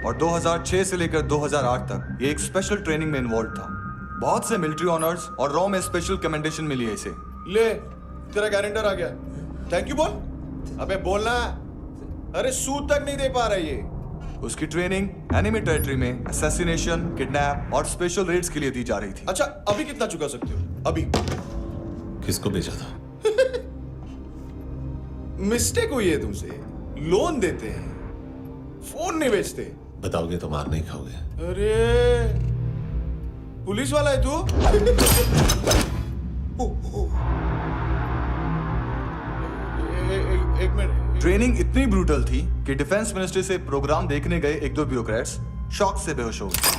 और 2006 से लेकर 2008 तक ये एक स्पेशल ट्रेनिंग में इन्वॉल्व था। बहुत से मिलिट्री ऑनर्स और रॉ में स्पेशल कमेंडेशन मिली है इसे। ले, तेरा गारंटर आ गया। थैंक यू बोल। अबे बोलना। अरे सूद तक नहीं दे पा रहा ये। उसकी ट्रेनिंग एनिमी टेरिटरी में असैसिनेशन, किडनैप और स्पेशल रेड्स के लिए दी जा रही थी। अच्छा, अभी कितना चुका सकते हो? अभी किसको भेजा था? मिस्टेक हुई है तुमसे। लोन देते हैं, फोन नहीं बेचते। बताओगे तो मार नहीं खाओगे। अरे पुलिस वाला है तू? एक मिनट। ट्रेनिंग इतनी ब्रूटल थी कि डिफेंस मिनिस्ट्री से प्रोग्राम देखने गए एक दो ब्यूरोक्रेट्स शॉक से बेहोश हो गए।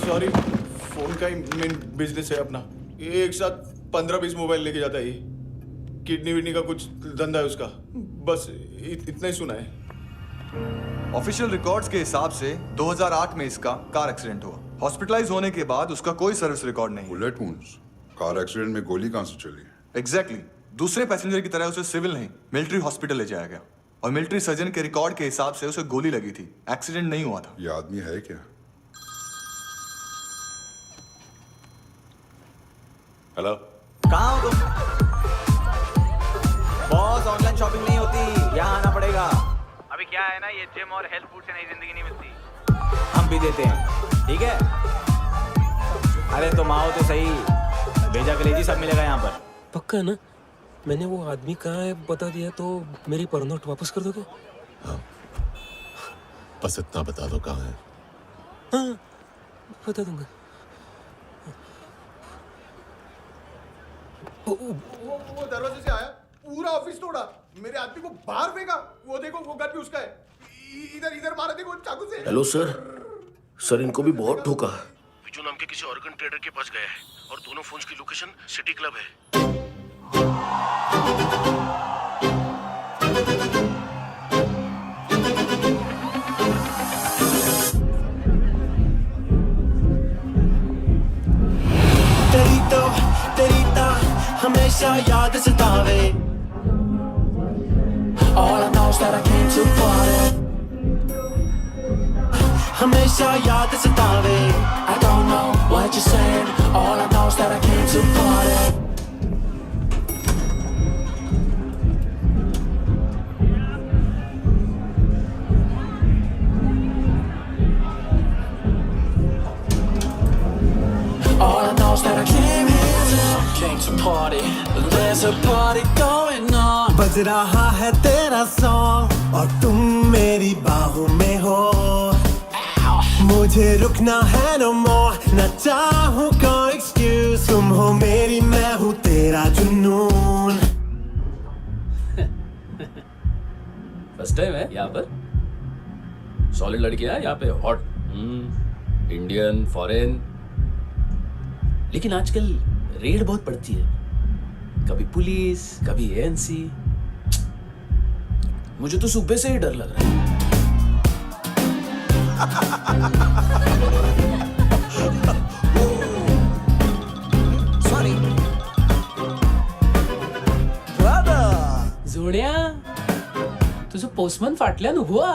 सॉरी, फोन का ही मेन बिजनेस है अपना। एक साथ 15-20 मोबाइल लेके जाता है ये। किडनी विडनी का कुछ धंधा है उसका। बस इतना ही सुना है। ऑफिशियल रिकॉर्ड्स के हिसाब से 2008 में इसका कार एक्सीडेंट हुआ। हॉस्पिटलाइज होने के बाद उसका कोई सर्विस रिकॉर्ड नहीं। बुलेट वुंड्स, कार एक्सीडेंट में गोली कहां से चली? एग्जैक्टली। दूसरे पैसेंजर की तरह उसे सिविल नहीं, मिलिट्री हॉस्पिटल ले जाया गया और मिलिट्री सर्जन के रिकॉर्ड के हिसाब से उसे गोली लगी थी। एक्सीडेंट नहीं हुआ था। ये आदमी है क्या? हेलो, कहाँ हो तुम? बॉस, ऑनलाइन शॉपिंग नहीं होती, यहाँ आना पड़ेगा। अभी क्या है ना, ये जिम और हेल्थ फूड से नई जिंदगी नहीं मिलती। हम भी देते हैं, ठीक है? अरे तुम आओ तो सही, भेजा कलेजी सब मिलेगा यहाँ पर। पक्का ना? मैंने वो आदमी कहाँ है बता दिया तो मेरी पर नोट वापस कर दोगे? हाँ, बस इतना बता दो कहाँ है। हाँ, बता दूंगा। वो दरवाजे से आया, पूरा ऑफिस तोड़ा, मेरे आदमी को बाहर फेंका। वो देखो, वो गन भी उसका है। इधर मारा, देखो चाकू से। हेलो सर, सर इनको भी बहुत ठोका। विजू नाम के किसी ऑर्गन ट्रेडर के पास गया है और दोनों फोन्स की लोकेशन सिटी क्लब है। हमेशा याद सतावे। All I know is that I came to party. हमेशा याद सतावे। I don't know what you're saying. All I know is that I came to party. All I know is that I came to party. There's a party going on. बज रहा है तेरा song और तुम मेरी बाहों में हो। मुझे रुकना है no more, न चाहूँ कोई excuse। तुम हो मेरी, मैं हूँ तेरा जुनून। फर्स्ट टाइम है यहाँ पर? सॉलिड लड़की है यहाँ पे, हॉट इंडियन, फॉरेन। लेकिन आजकल रेड बहुत पड़ती है, कभी पुलिस, कभी एएनसी। मुझे तो सुबह से ही डर लग रहा है। Sorry. जोड्या, तुझं पोस्टमन फाटल्यान हुआ.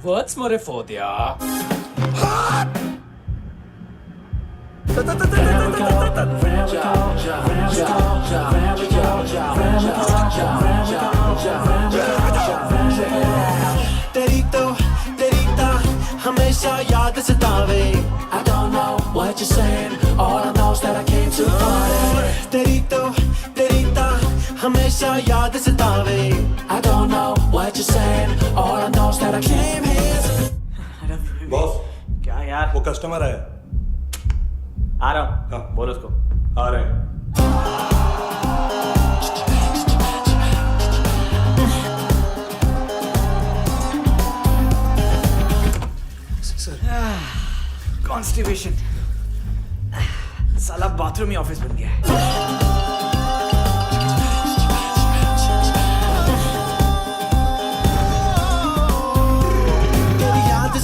वच मरे फोद्या. तेरी तो हमेशा याद सतावे. I don't know what you're saying. All I know is that I came to party. तेरी तो हमेशा याद सतावे. I don't know what you're saying. All I know is that I came here. Boss, क्या यार? वो कस्टमर है. आ रहा हूँ. हाँ, बोलो उसको. आ रहे हैं. कॉन्स्टिपेशन, साला बाथरूम ही ऑफिस बन गया है।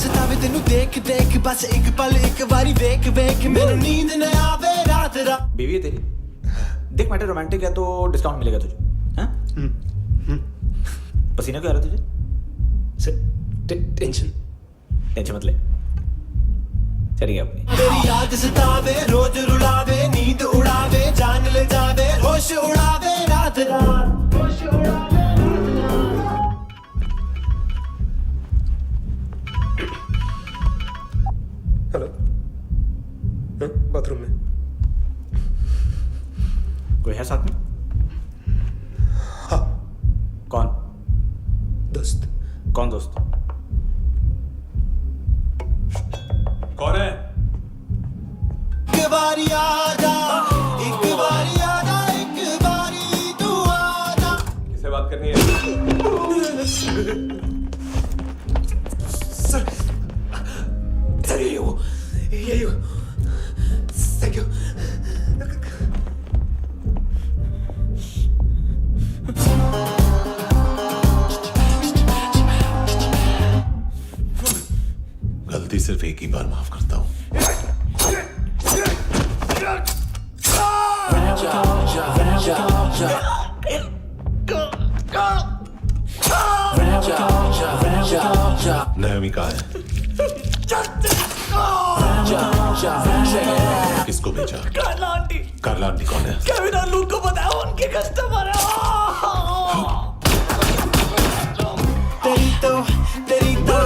सतावे तेनू देख देख बस एक पल एक बारी वेख वेख मेनू नींद न आवे रात रात। बीवी है तेरी, देख मैटर रोमांटिक है तो डिस्काउंट मिलेगा तुझे। हाँ? पसीना क्यों आ रहा है तुझे? टेंशन मत ले, चलेगी अपनी। तेरी याद सतावे रोज रुलावे नींद उड़ावे जान ले जावे होश उड़ावे रात रात होश उड़ावे। हेलो, बाथरूम में कोई है साथ में? हाँ। कौन? दोस्त। कौन दोस्त? कौन है? एक बारी आजा, एक बारी आजा, एक बारी तू आजा। किससे बात करनी है? सर यही हो। Thank you. गलती सिर्फ एक ही बार माफ करता हूं। नायोमी कहाँ है? किसको भेजा? कार्ला आंटी कौन है? केविन और लूक को बताया उनके कस्टमर है। तेरी तो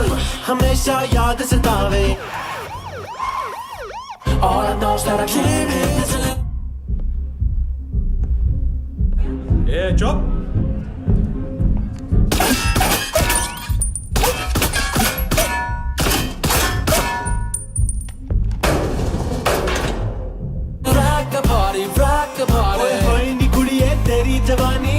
हमेशा याद सतावे। All I know is that I came here। ए चुप। rock the party। होए नी कुड़िए तेरी जवानी।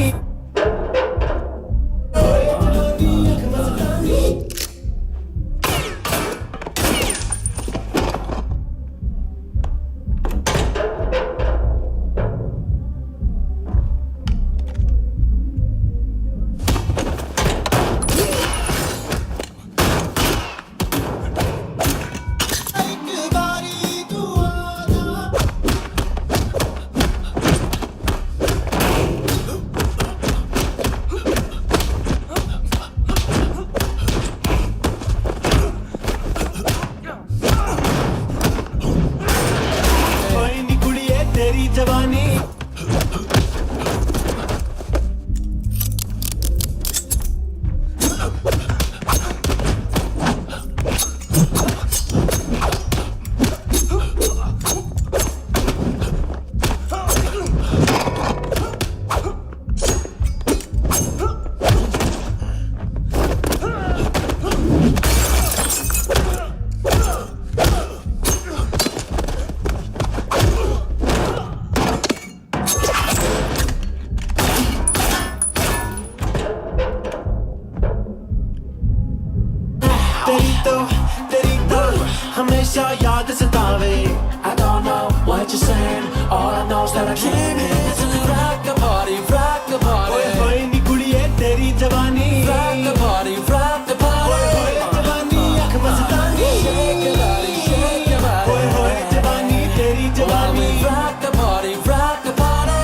जवानी तेरी तो हमेशा याद सतावे। I don't know what you're saying, all I know is that I came here to rock the party, rock the party। ओए होए नी कुड़िए तेरी जवानी, rock the party, rock the party। ओए होए जवानी आँख मस्तानी, shake your body, shake your body। ओए होए जवानी तेरी जवानी, rock the party, rock the party।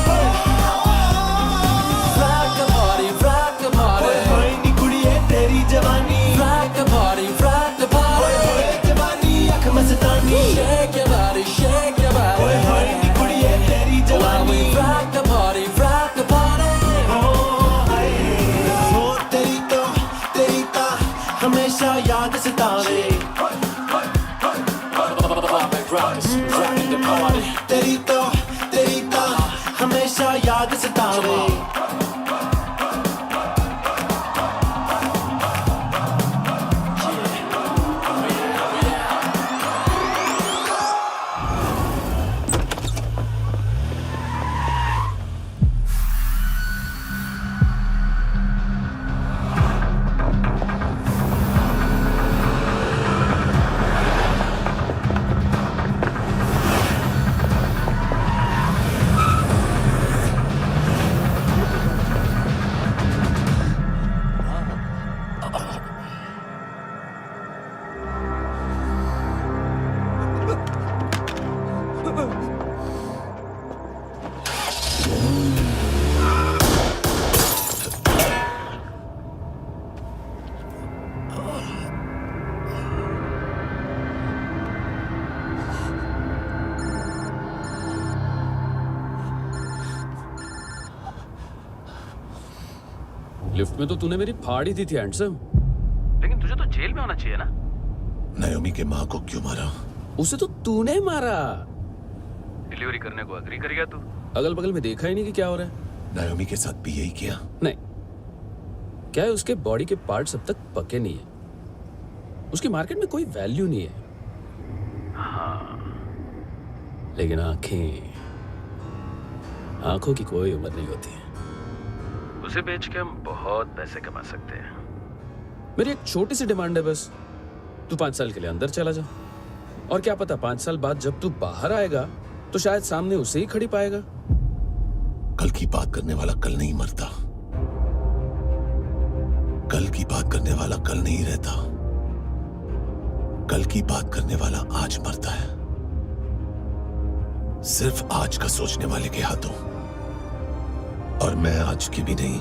rock the party, rock the party। ओए होए नी कुड़िए तेरी जवानी, rock the party, rock the party। ओए होए जवानी आँख मस्तानी, shake your body, shake your body। ओए होए नी कुड़िए तेरी जवानी, rock the party, rock the party। ओ तेरी तो हमेशा याद सतावे। तेरी तो हमेशा याद सतावे। लिफ्ट में तो तूने मेरी फाड़ ही दी थी हैंडसम। लेकिन तुझे तो जेल में होना चाहिए ना। नायोमी के माँ को क्यों मारा? उसे तो तूने मारा। डिलीवरी करने को अग्री कर गया तू। अगल बगल में देखा ही नहीं कि क्या हो रहा है। नायोमी के साथ भी यही किया? नहीं, क्या है उसके बॉडी के पार्ट्स अब तक पके नहीं है, उसकी मार्केट में कोई वैल्यू नहीं है। हाँ, लेकिन आंखों की कोई उम्र नहीं होती है। उसे बेच के हम बहुत पैसे कमा सकते हैं। मेरी एक छोटी सी डिमांड है बस, तू 5 साल के लिए अंदर चला जा, और क्या पता 5 साल बाद जब तू बाहर आएगा तो शायद सामने उसे ही खड़ी पाएगा। कल की बात करने वाला कल नहीं मरता, कल की बात करने वाला कल नहीं रहता, कल की बात करने वाला आज मरता है। सिर्फ आज का सोचने वाले के हाथों। और मैं आज की भी नहीं,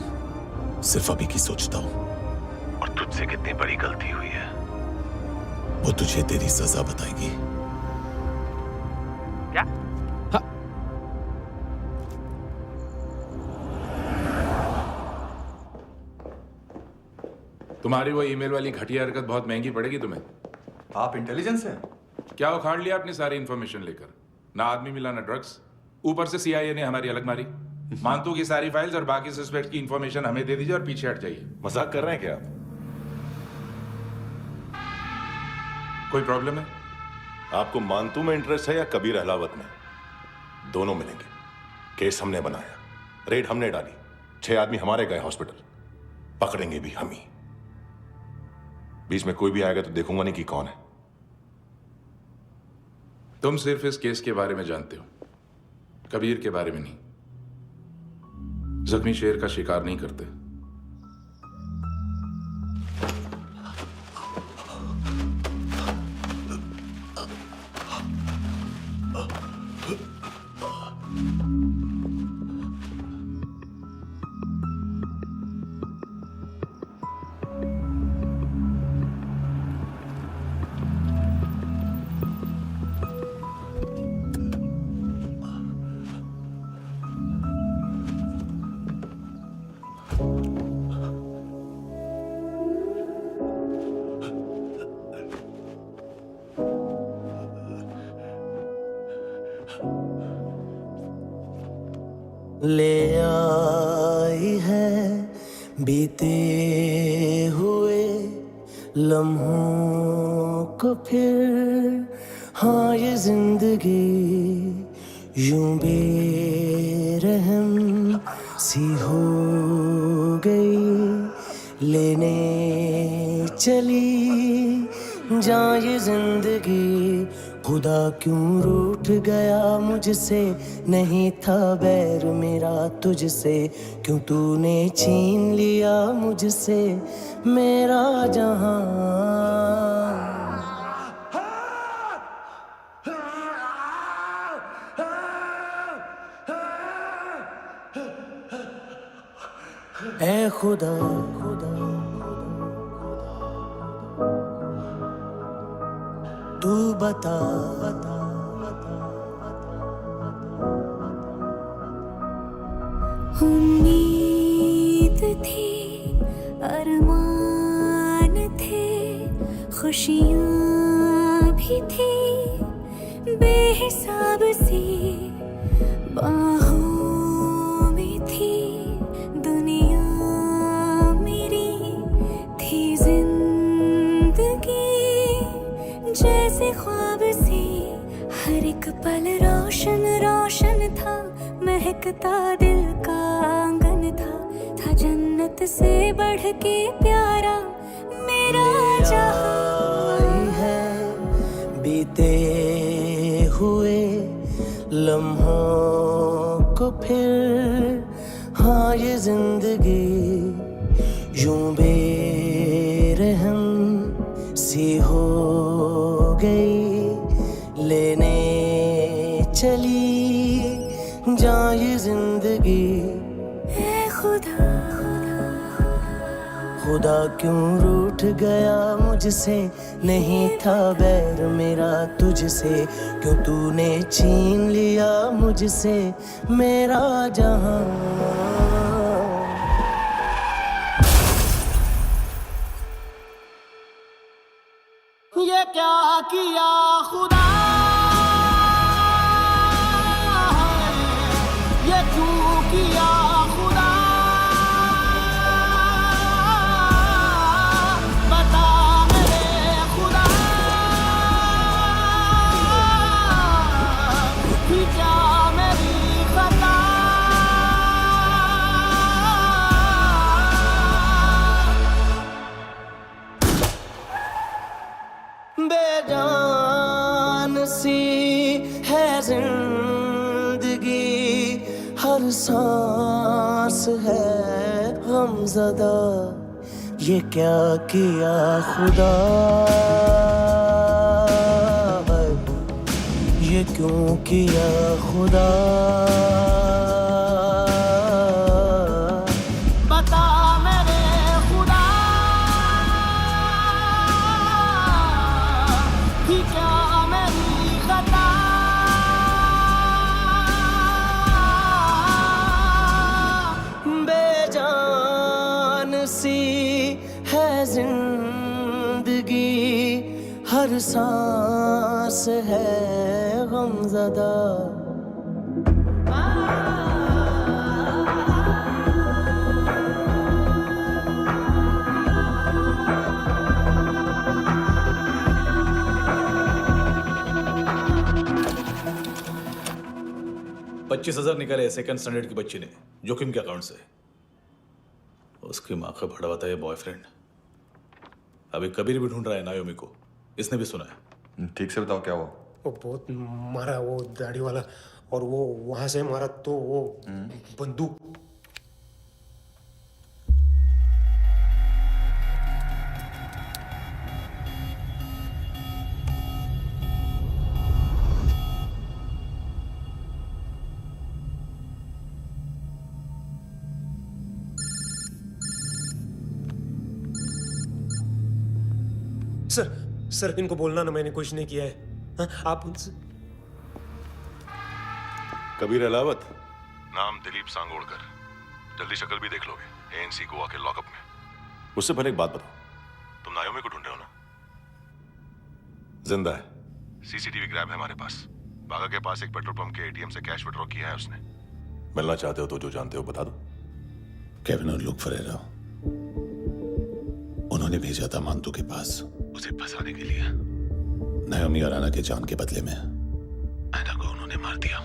सिर्फ अभी की सोचता हूं। और तुझसे कितनी बड़ी गलती हुई है वो तुझे तेरी सजा बताएगी। क्या? हाँ। तुम्हारी वो ईमेल वाली घटिया हरकत बहुत महंगी पड़ेगी तुम्हें। आप इंटेलिजेंस हैं? क्या उखाड़ लिया अपनी सारी इंफॉर्मेशन लेकर? ना आदमी मिला ना ड्रग्स, ऊपर से CIA ने हमारी अलग मारी। मानतू की सारी फाइल्स और बाकी सस्पेक्ट की इंफॉर्मेशन हमें दे दीजिए और पीछे हट जाइए। मजाक कर रहे हैं क्या आप? कोई प्रॉब्लम है? आपको मानतू में इंटरेस्ट है या कबीर अहलावत में? दोनों मिलेंगे। केस हमने बनाया, रेड हमने डाली, 6 आदमी हमारे गए हॉस्पिटल, पकड़ेंगे भी हम ही। बीच में कोई भी आएगा तो देखूंगा नहीं कि कौन है। तुम सिर्फ इस केस के बारे में जानते हो, कबीर के बारे में नहीं। जख्मी शेर का शिकार नहीं करते। ले आई है बीते हुए लम्हों को फिर, हाँ ये जिंदगी यूं बेरहम सी हो गई, लेने चली जा ये जिंदगी। खुदा क्यों रूठ गया मुझसे, नहीं था बैर मेरा तुझसे, क्यों तूने छीन लिया मुझसे मेरा जहां। ऐ खुदा तू बता उम्मीद थी, अरमान थे, खुशियाँ भी थी बेहिसाब सी, बाहों में थी दुनिया मेरी, थी जिंदगी जैसे ख्वाब सी, हर एक पल रोशन रोशन था, महकता दिल का आंगन था जन्नत से बढ़ के प्यारा मेरा जहां है। बीते हुए लम्हों को फिर, हाँ ये जिंदगी यूं बेरहम सी हो गई, लेने चली जा ये जिंदगी। ऐ खुदा खुदा क्यों रूठ गया मुझसे, नहीं था बैर मेरा तुझसे, क्यों तूने छीन लिया मुझसे मेरा जहां। किया खुदा, ये क्यों किया खुदा, बता मेरे खुदा, कि क्या मेरी खता, बेजान सी है जिंदगी, हर सांस है गमज़दा, ये क्या किया खुदा, ये क्यों किया खुदा, बता मेरे खुदा, कि क्या मेरी खता, बेजान सी है जिंदगी, हर सांस है गमज़दा। $25,000 निकाले सेकंड स्टैंडर्ड की बच्ची ने जोखिम के अकाउंट से। उसकी माँ का भड़वा था ये बॉयफ्रेंड। अभी कबीर भी ढूंढ रहा है नायोमी को, इसने भी सुना है। ठीक से बताओ क्या हुआ। वो बहुत मारा वो दाढ़ी वाला, और वो वहां से मारा तो वो बंदूक। सर इनको बोलना ना मैंने कुछ नहीं किया है। हाँ, आप उनसे। कबीर अलावत, नाम दिलीप सांगोड़कर। जल्दी शक्ल भी देख लोगे एएनसी गोवा के लॉकअप में। उससे पहले एक बात बताओ, तुम नायोमी को ढूंढ रहे हो ना? जिंदा है, सीसीटीवी ग्रैब है हमारे पास। बागा के पास एक पेट्रोल पंप के एटीएम से कैश विड्रॉ किया है उसने। मिलना चाहते हो तो जो जानते हो बता दो। केविन और लुक फरेरा, उन्होंने भेजा था मांतू के पास उसे फंसाने के लिए। नायोमी और आना के जान के बदले में आना को उन्होंने मार दिया।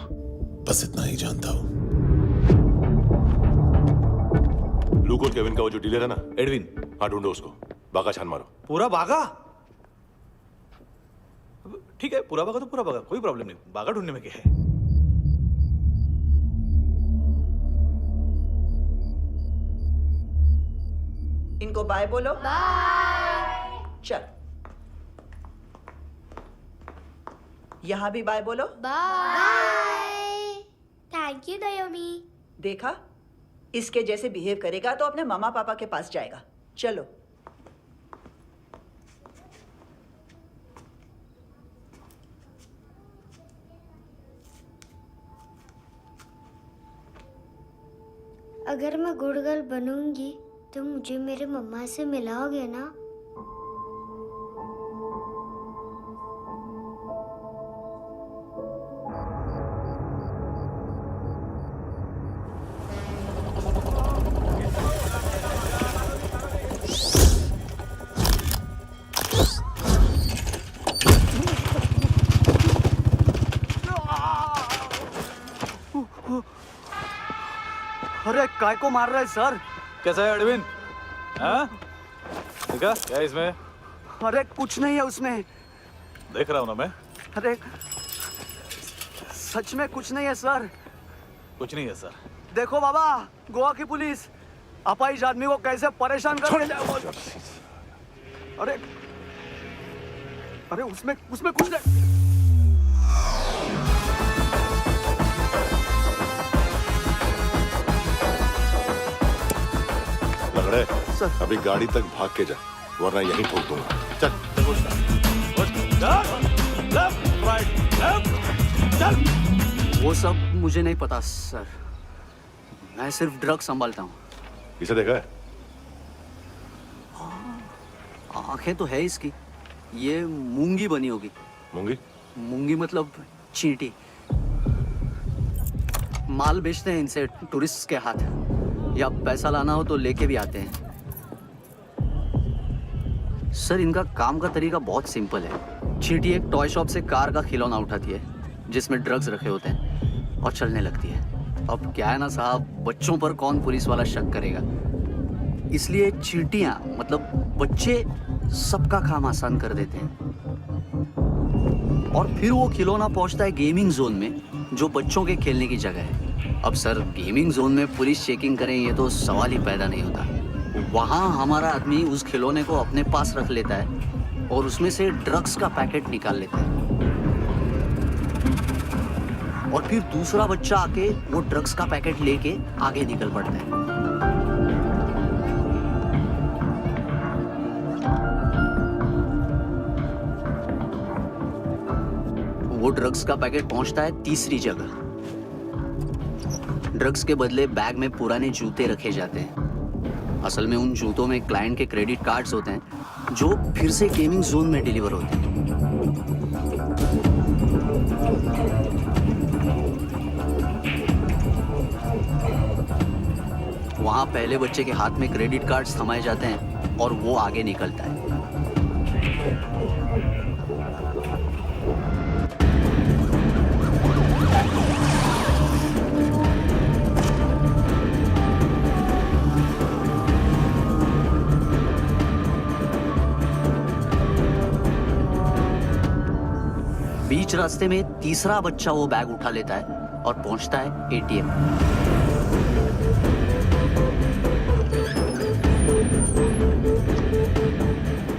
बस इतना ही जानता हूं। लुक और केविन का वो जो डीलर है ना, एडविन, हाँ ढूंढो उसको। बागा छान मारो। पूरा बागा? ठीक है, पूरा बागा तो पूरा बागा, कोई प्रॉब्लम नहीं। बागा ढूंढने में क्या है? इनको बाय बोलो। बाय। चल, यहां भी बाय बोलो। बाय। Thank you नायोमी। देखा, इसके जैसे बिहेव करेगा तो अपने मामा पापा के पास जाएगा। चलो। अगर मैं गुड गर्ल बनूंगी तो मुझे मेरे मम्मा से मिलाओगे ना? अरे काय को मार रहा है सर? कैसा है एडविन? हाँ? देखा क्या है इसमें? अरे कुछ नहीं है उसमें। देख रहा हूं ना मैं। अरे सच में कुछ नहीं है सर। कुछ नहीं है सर। देखो बाबा, गोवा की पुलिस अपाइज आदमी को कैसे परेशान कर रही है। अरे अरे उसमें कुछ नहीं। लंगड़े, अभी गाड़ी तक भाग के जा, वरना यहीं ठोक दूंगा। चल। वो सब मुझे नहीं पता सर, मैं सिर्फ ड्रग संभालता हूँ। इसे देखा है? आंखें तो है इसकी। ये मूंगी बनी होगी। मूंगी? मूंगी मतलब चींटी। माल बेचते हैं इनसे टूरिस्ट के हाथ, या पैसा लाना हो तो लेके भी आते हैं। सर इनका काम का तरीका बहुत सिंपल है। चींटी एक टॉय शॉप से कार का खिलौना उठाती है जिसमें ड्रग्स रखे होते हैं और चलने लगती है। अब क्या है ना साहब, बच्चों पर कौन पुलिस वाला शक करेगा, इसलिए चींटियां मतलब बच्चे सबका काम आसान कर देते हैं। और फिर वो खिलौना पहुंचता है गेमिंग जोन में, जो बच्चों के खेलने की जगह है। अब सर गेमिंग जोन में पुलिस चेकिंग करें ये तो सवाल ही पैदा नहीं होता। वहाँ हमारा आदमी उस खिलौने को अपने पास रख लेता है और उसमें से ड्रग्स का पैकेट निकाल लेता है, और फिर दूसरा बच्चा आके वो ड्रग्स का पैकेट लेके आगे निकल पड़ता है। वो ड्रग्स का पैकेट पहुंचता है तीसरी जगह। ड्रग्स के बदले बैग में पुराने जूते रखे जाते हैं। असल में उन जूतों में क्लाइंट के क्रेडिट कार्ड्स होते हैं जो फिर से गेमिंग जोन में डिलीवर होते हैं। वहां पहले बच्चे के हाथ में क्रेडिट कार्ड्स थमाए जाते हैं और वो आगे निकलता है। बीच रास्ते में तीसरा बच्चा वो बैग उठा लेता है और पहुंचता है एटीएम।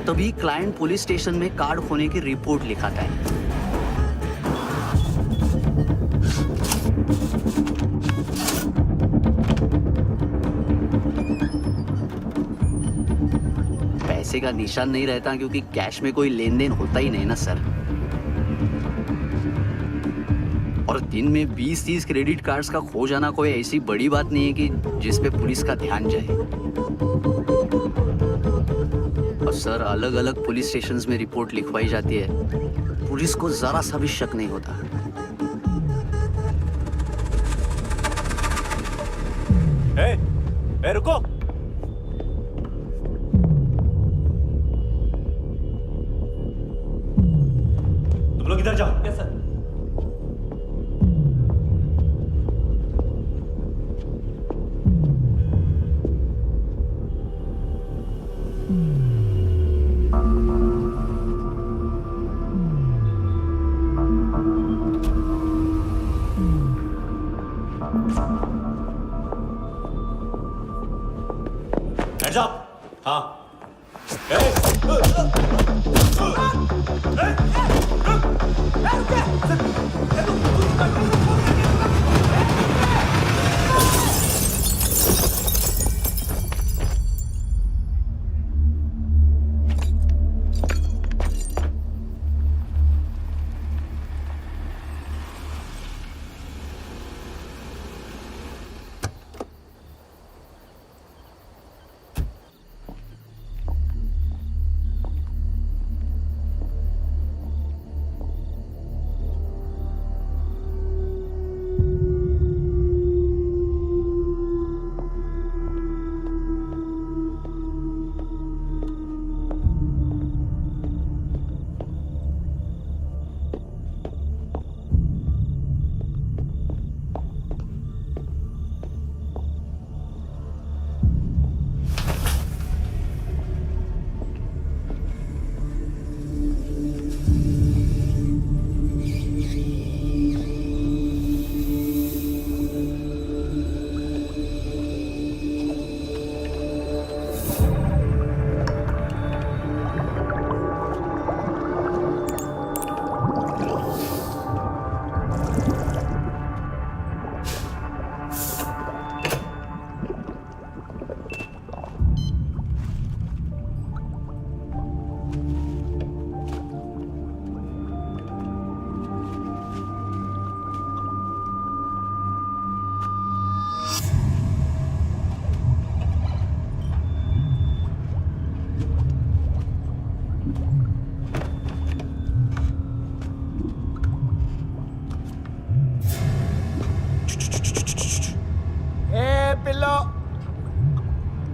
तभी क्लाइंट पुलिस स्टेशन में कार्ड खोने की रिपोर्ट लिखाता है। पैसे का निशान नहीं रहता क्योंकि कैश में कोई लेन देन होता ही नहीं ना सर। और दिन में 20-30 क्रेडिट कार्ड्स का खो जाना कोई ऐसी बड़ी बात नहीं है कि जिस पे पुलिस का ध्यान जाए। और सर अलग अलग पुलिस स्टेशंस में रिपोर्ट लिखवाई जाती है, पुलिस को जरा सा भी शक नहीं होता। ए, रुको। तुम लोग इधर जाओ। Yes sir. Hands up! हाँ।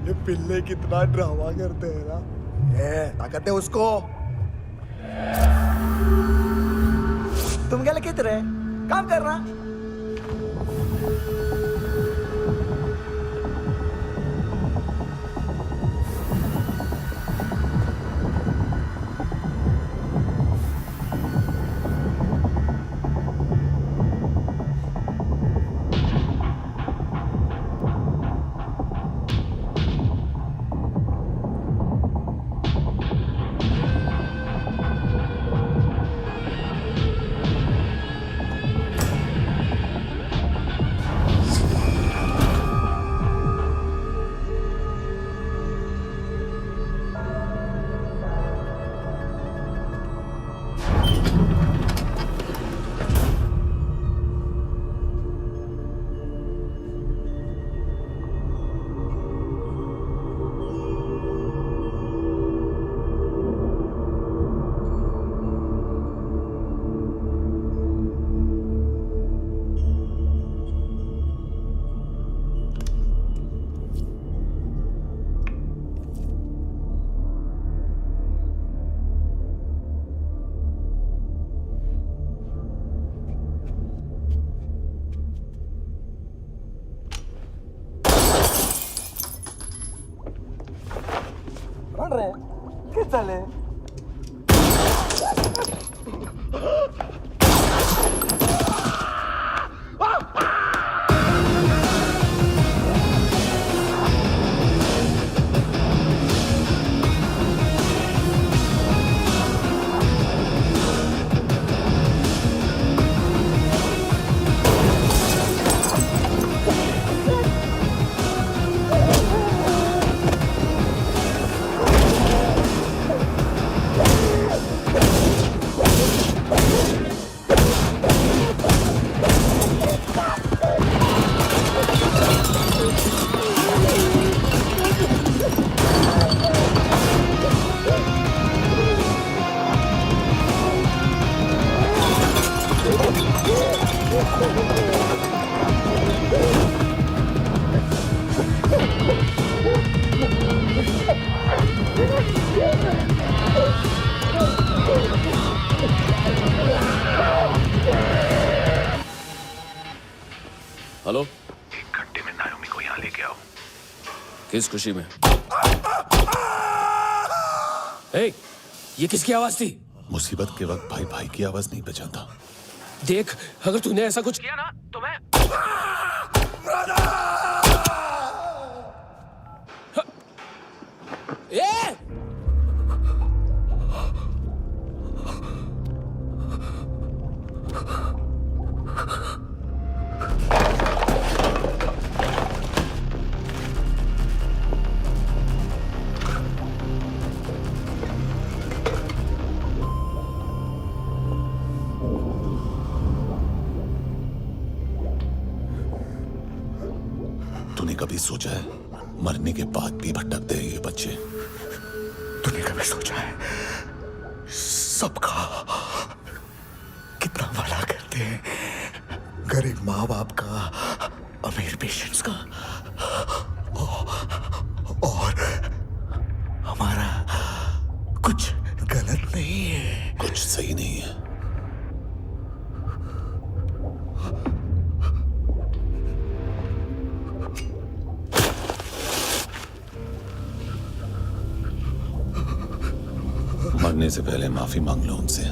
ये पिल्ले कितना ड्रामा करते हैं ना। ये ताकत है उसको। तुम क्या लिखित रहे? काम करना। चले हेलो, 1 घंटे में नायोमी को यहाँ लेके आओ। किस खुशी में? ए, ये किसकी आवाज थी? मुसीबत के वक्त भाई भाई की आवाज नहीं पहचानता। देख, अगर तूने ऐसा कुछ किया ना तो मैं ए! तूने कभी सोचा है मरने के बाद भी भटकते हैं ये बच्चे? तूने कभी सोचा है सबका कितना भला करते हैं? गरीब माँ बाप का, अमीर पेशेंट्स का, और हमारा कुछ गलत नहीं है। कुछ सही नहीं है। मरने से पहले माफी मांग लो उनसे।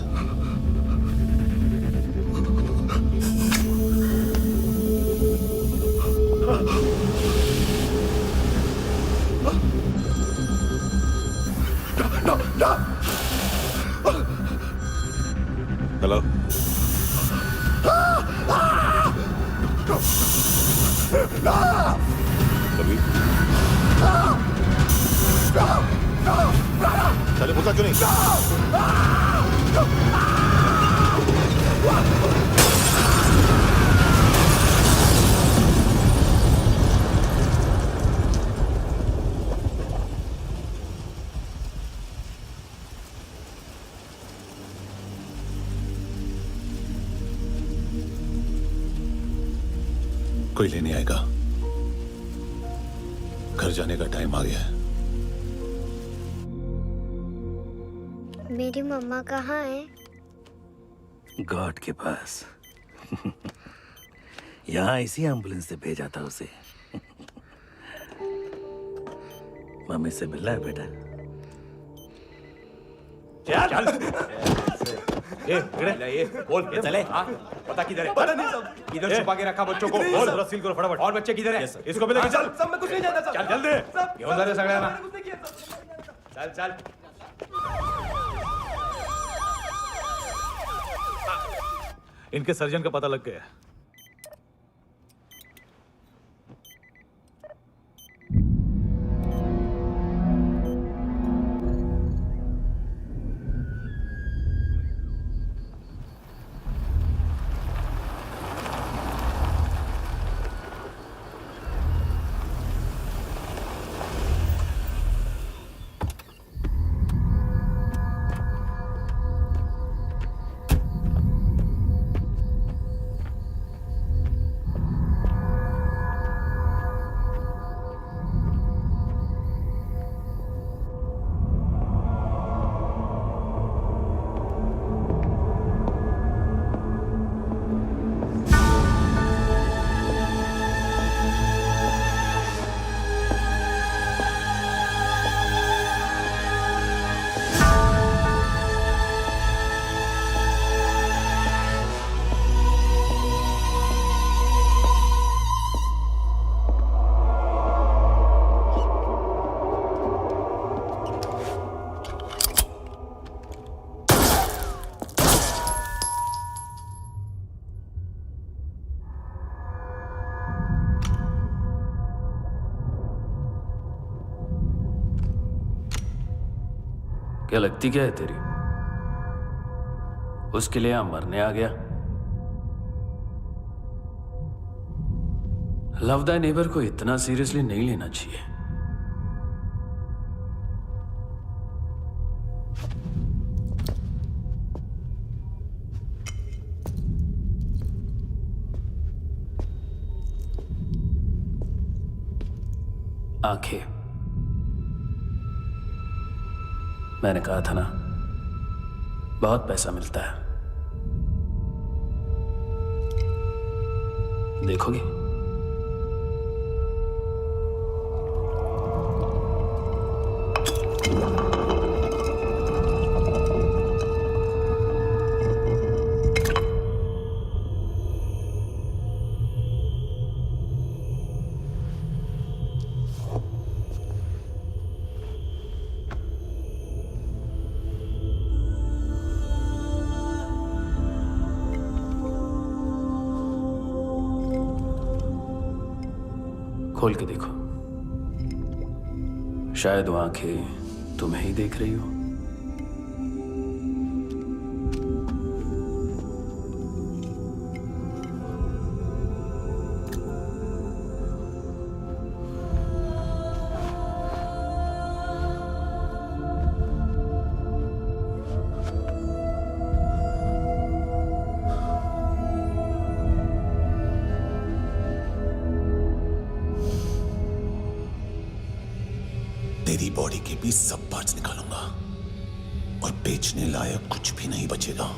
हेलो, कभी चले पूछा क्यों नहीं? कोई लेने आएगा? घर जाने का टाइम आ गया है। मेरी मम्मा कहाँ है? गॉड के पास। यहाँ इसी एम्बुलेंस से भेजा था उसे। मम्मी से मिलना है बेटा। चल ये बोल ये चले। हाँ पता किधर है? पता नहीं सब इधर छुपा के रखा बच्चों को। बोल पूरा सील करो फटाफट। और बच्चे किधर है? इसको भी लेके चल। सब मैं कुछ नहीं जानता। चल जल्दी घेऊन जा रे सगळ्यांना। चल चल इनके सर्जन का पता लग गया। क्या लगती क्या है तेरी? उसके लिए यहां मरने आ गया? लव द नेबर को इतना सीरियसली नहीं लेना चाहिए। आंखें, मैंने कहा था ना, बहुत पैसा मिलता है। देखोगे? खोल के देखो, शायद वो आंखें तुम्हें ही देख रही हो। तेरी बॉडी के भी सब पार्ट्स निकालूंगा और बेचने लायक कुछ भी नहीं बचेगा।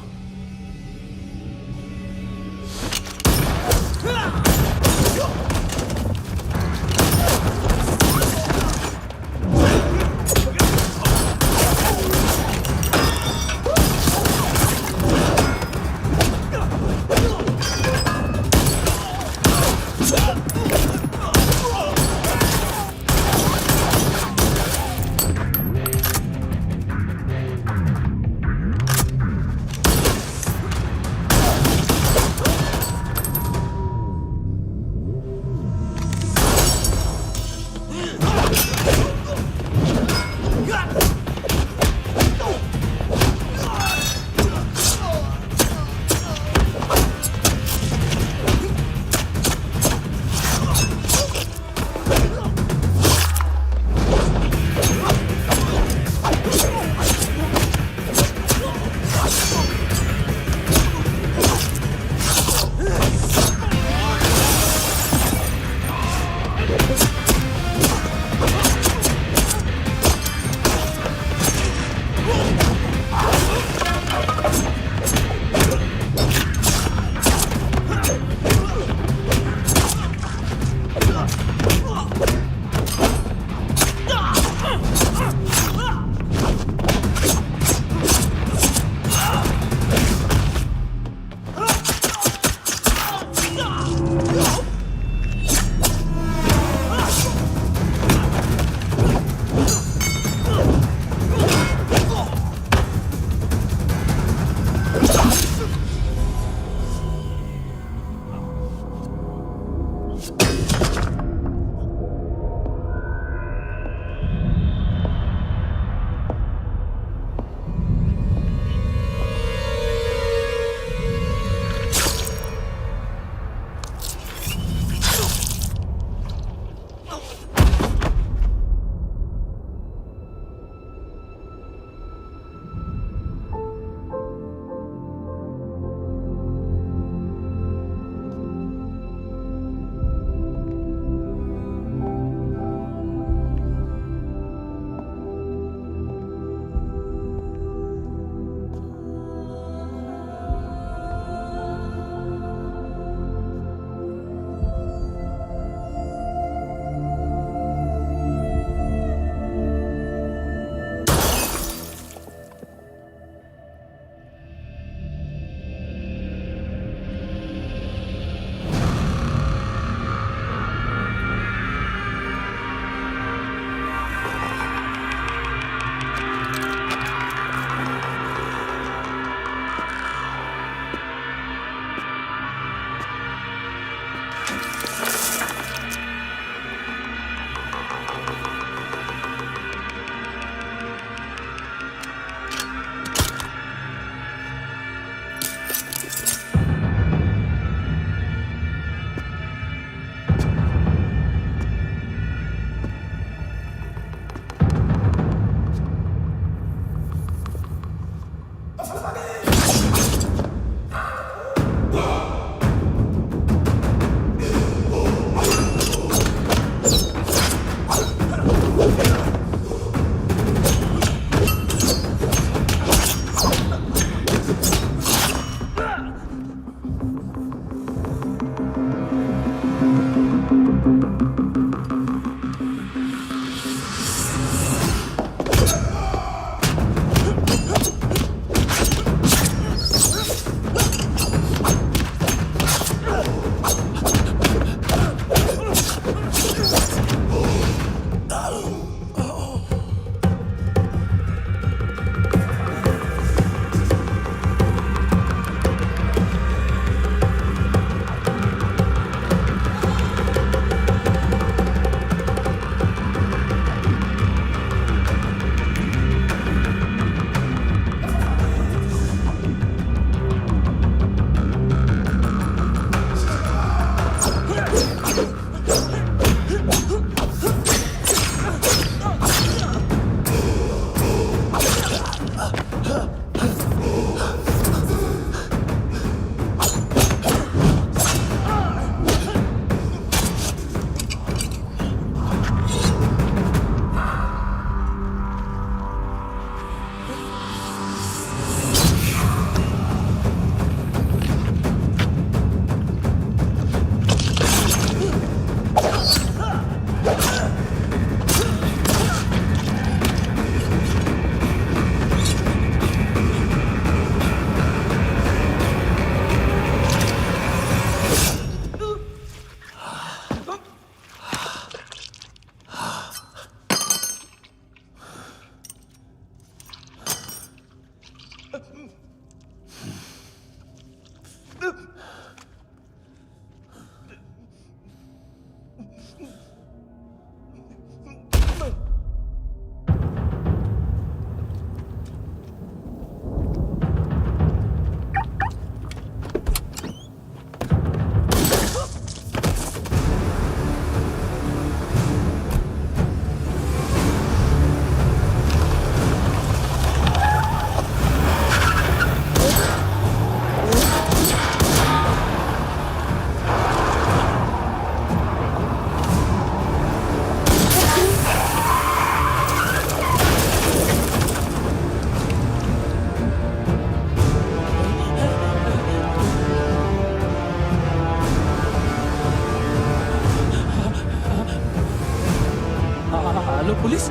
Hello police.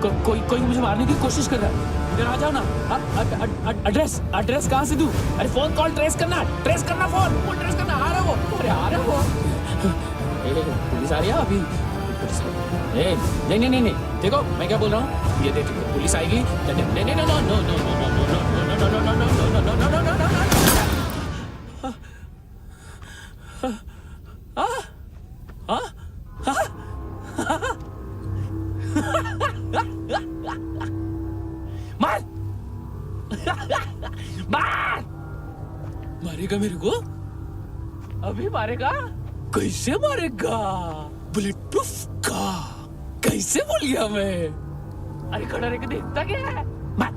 कोई मुझे मारने की कोशिश कर रहा है। इधर आ जाओ ना। एड्रेस कहाँ से दूं? अरे फोन कॉल ट्रेस करना फोन ट्रेस करना। आ रहा वो। अरे आ रहा वो। पुलिस आ रही है अभी। नहीं देखो मैं क्या बोल रहा हूँ, ये देखो पुलिस आएगी। मारेगा मेरे को? अभी मारेगा? कैसे मारेगा? बुलेट प्रूफ का कैसे बोल गया मैं? अरे खड़ा रह के देखता क्या है? मार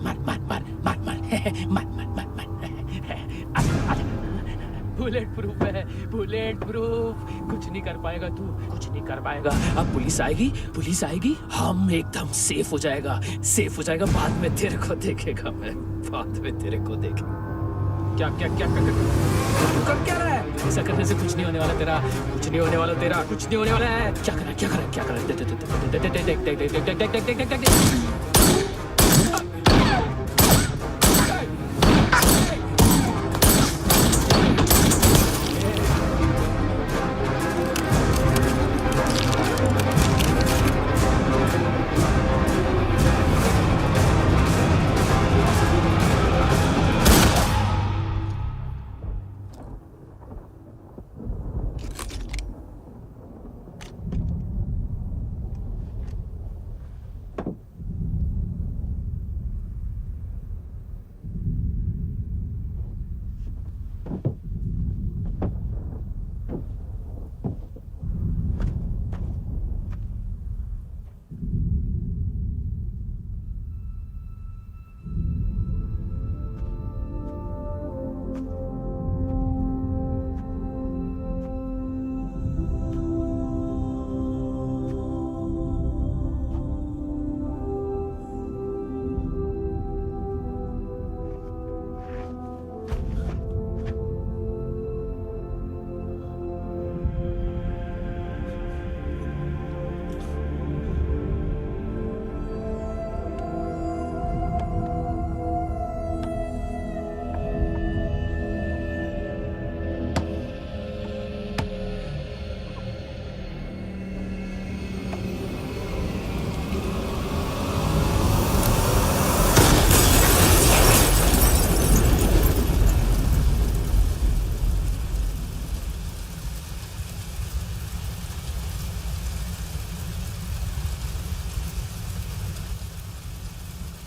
बुलेट प्रूफ है, बुलेट प्रूफ। कुछ नहीं कर पाएगा तू, कुछ नहीं कर पाएगा। अब पुलिस आएगी, हम एकदम सेफ हो जाएगा। बाद में तेरे को देखेगा मैं, क्या कर क्या रहा है? ऐसा करने से कुछ नहीं होने वाला तेरा। कुछ नहीं होने वाला है। क्या कर रहा है?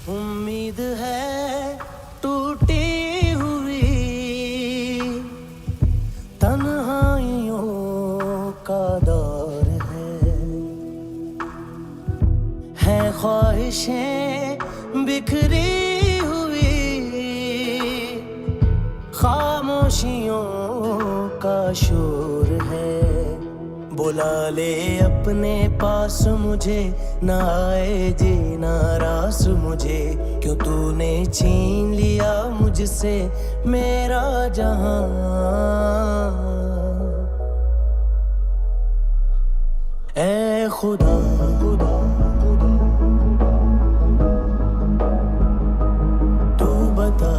उम्मीद है टूटी हुई तन्हाइयों का दौर है ख्वाहिशें बिखरी हुई खामोशियों का शोर है। बुला ले अपने पास मुझे, ना आए जी नाराज मुझे, क्यों तूने छीन लिया मुझसे मेरा जहां। ऐ खुदा तू बता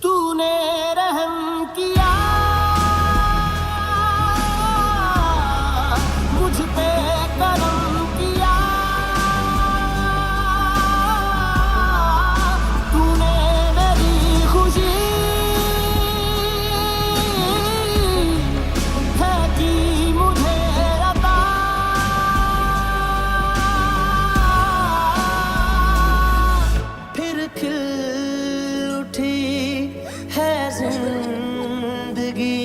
तूने रहम किया मुझ पे, करम किया तूने मेरी खुशी है की मुझे अता। फिर खिल उठी है जिंदगी,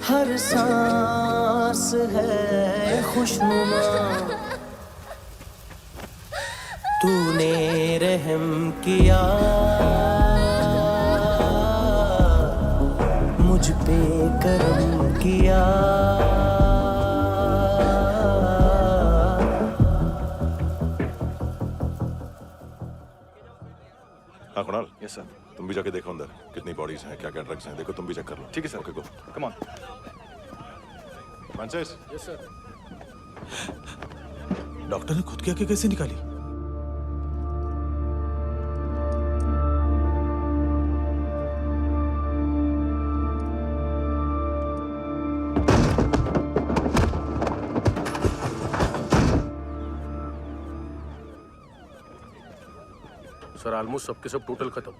हर सांस है खुशनुमा। तूने रहम किया मुझ पे, करम किया। हाँ कुणाल, यस सर, तुम भी जाके देखो अंदर कितनी बॉडीज हैं, क्या क्या ड्रग्स हैं, देखो तुम भी चेक कर लो। ठीक है sir. Okay go. Come on. Francis. Yes sir. Doctor ने खुद की आंखें कैसे निकाली? सर ऑलमोस्ट सबके सब टोटल खत्म।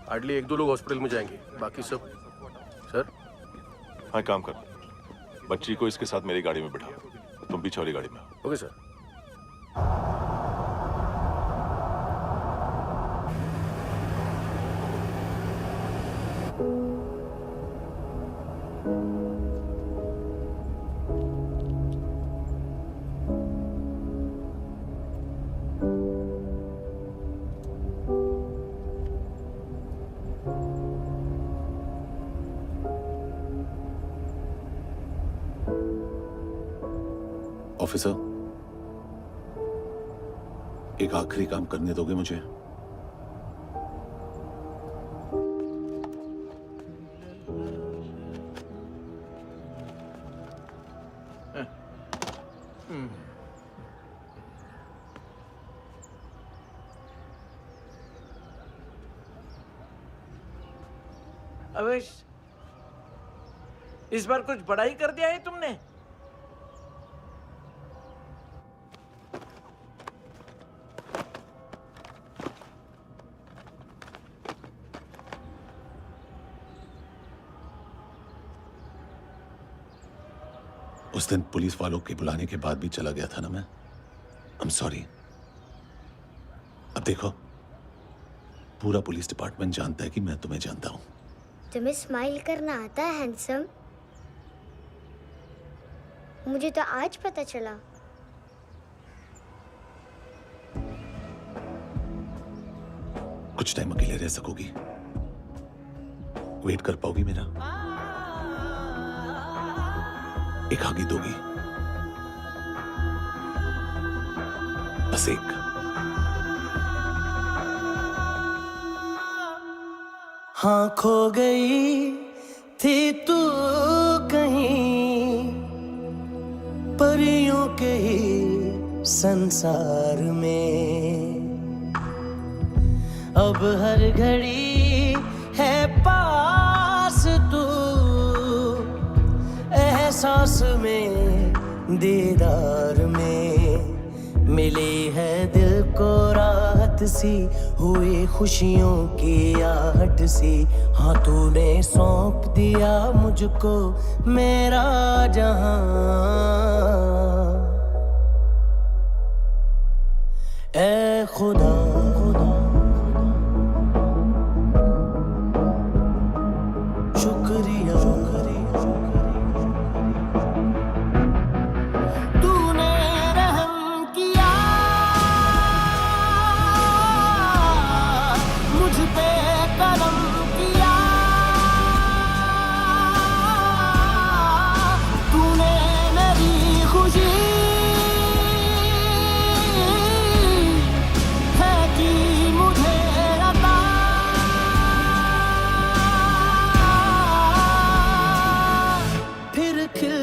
हार्डली 1-2 लोग हॉस्पिटल में जाएंगे, बाकी सब। सर हाँ काम कर, बच्ची को इसके साथ मेरी गाड़ी में बिठा, तुम पीछे वाली गाड़ी में। Okay sir. ऑफिसर, एक आखिरी काम करने दोगे मुझे? अवेश, इस बार कुछ बड़ा ही कर दिया है तुमने। उस दिन पुलिस वालों के बुलाने के बाद भी चला गया था ना मैं। I am sorry. अब देखो, पूरा पुलिस डिपार्टमेंट जानता है कि मैं तुम्हें जानता हूं। तुम्हें स्माइल करना आता है हैंडसम? मुझे तो आज पता चला। कुछ टाइम अकेले रह सकोगी? वेट कर पाओगी मेरा? एक आगे दोगी? बस एक। हाँ खो गई थी तू कहीं परियों के ही संसार में, अब हर घड़ी है पास तू, एहसास में दीदार में, मिली है दिल को राहत सी, हुई खुशियों की आहट सी। हाँ तूने सौंप दिया मुझको मेरा जहां, ऐ खुदा शुक्रिया तूने रहम किया मुझ पे, करम किया तूने मेरी खुशी है कि मुझे अता, फिर खिल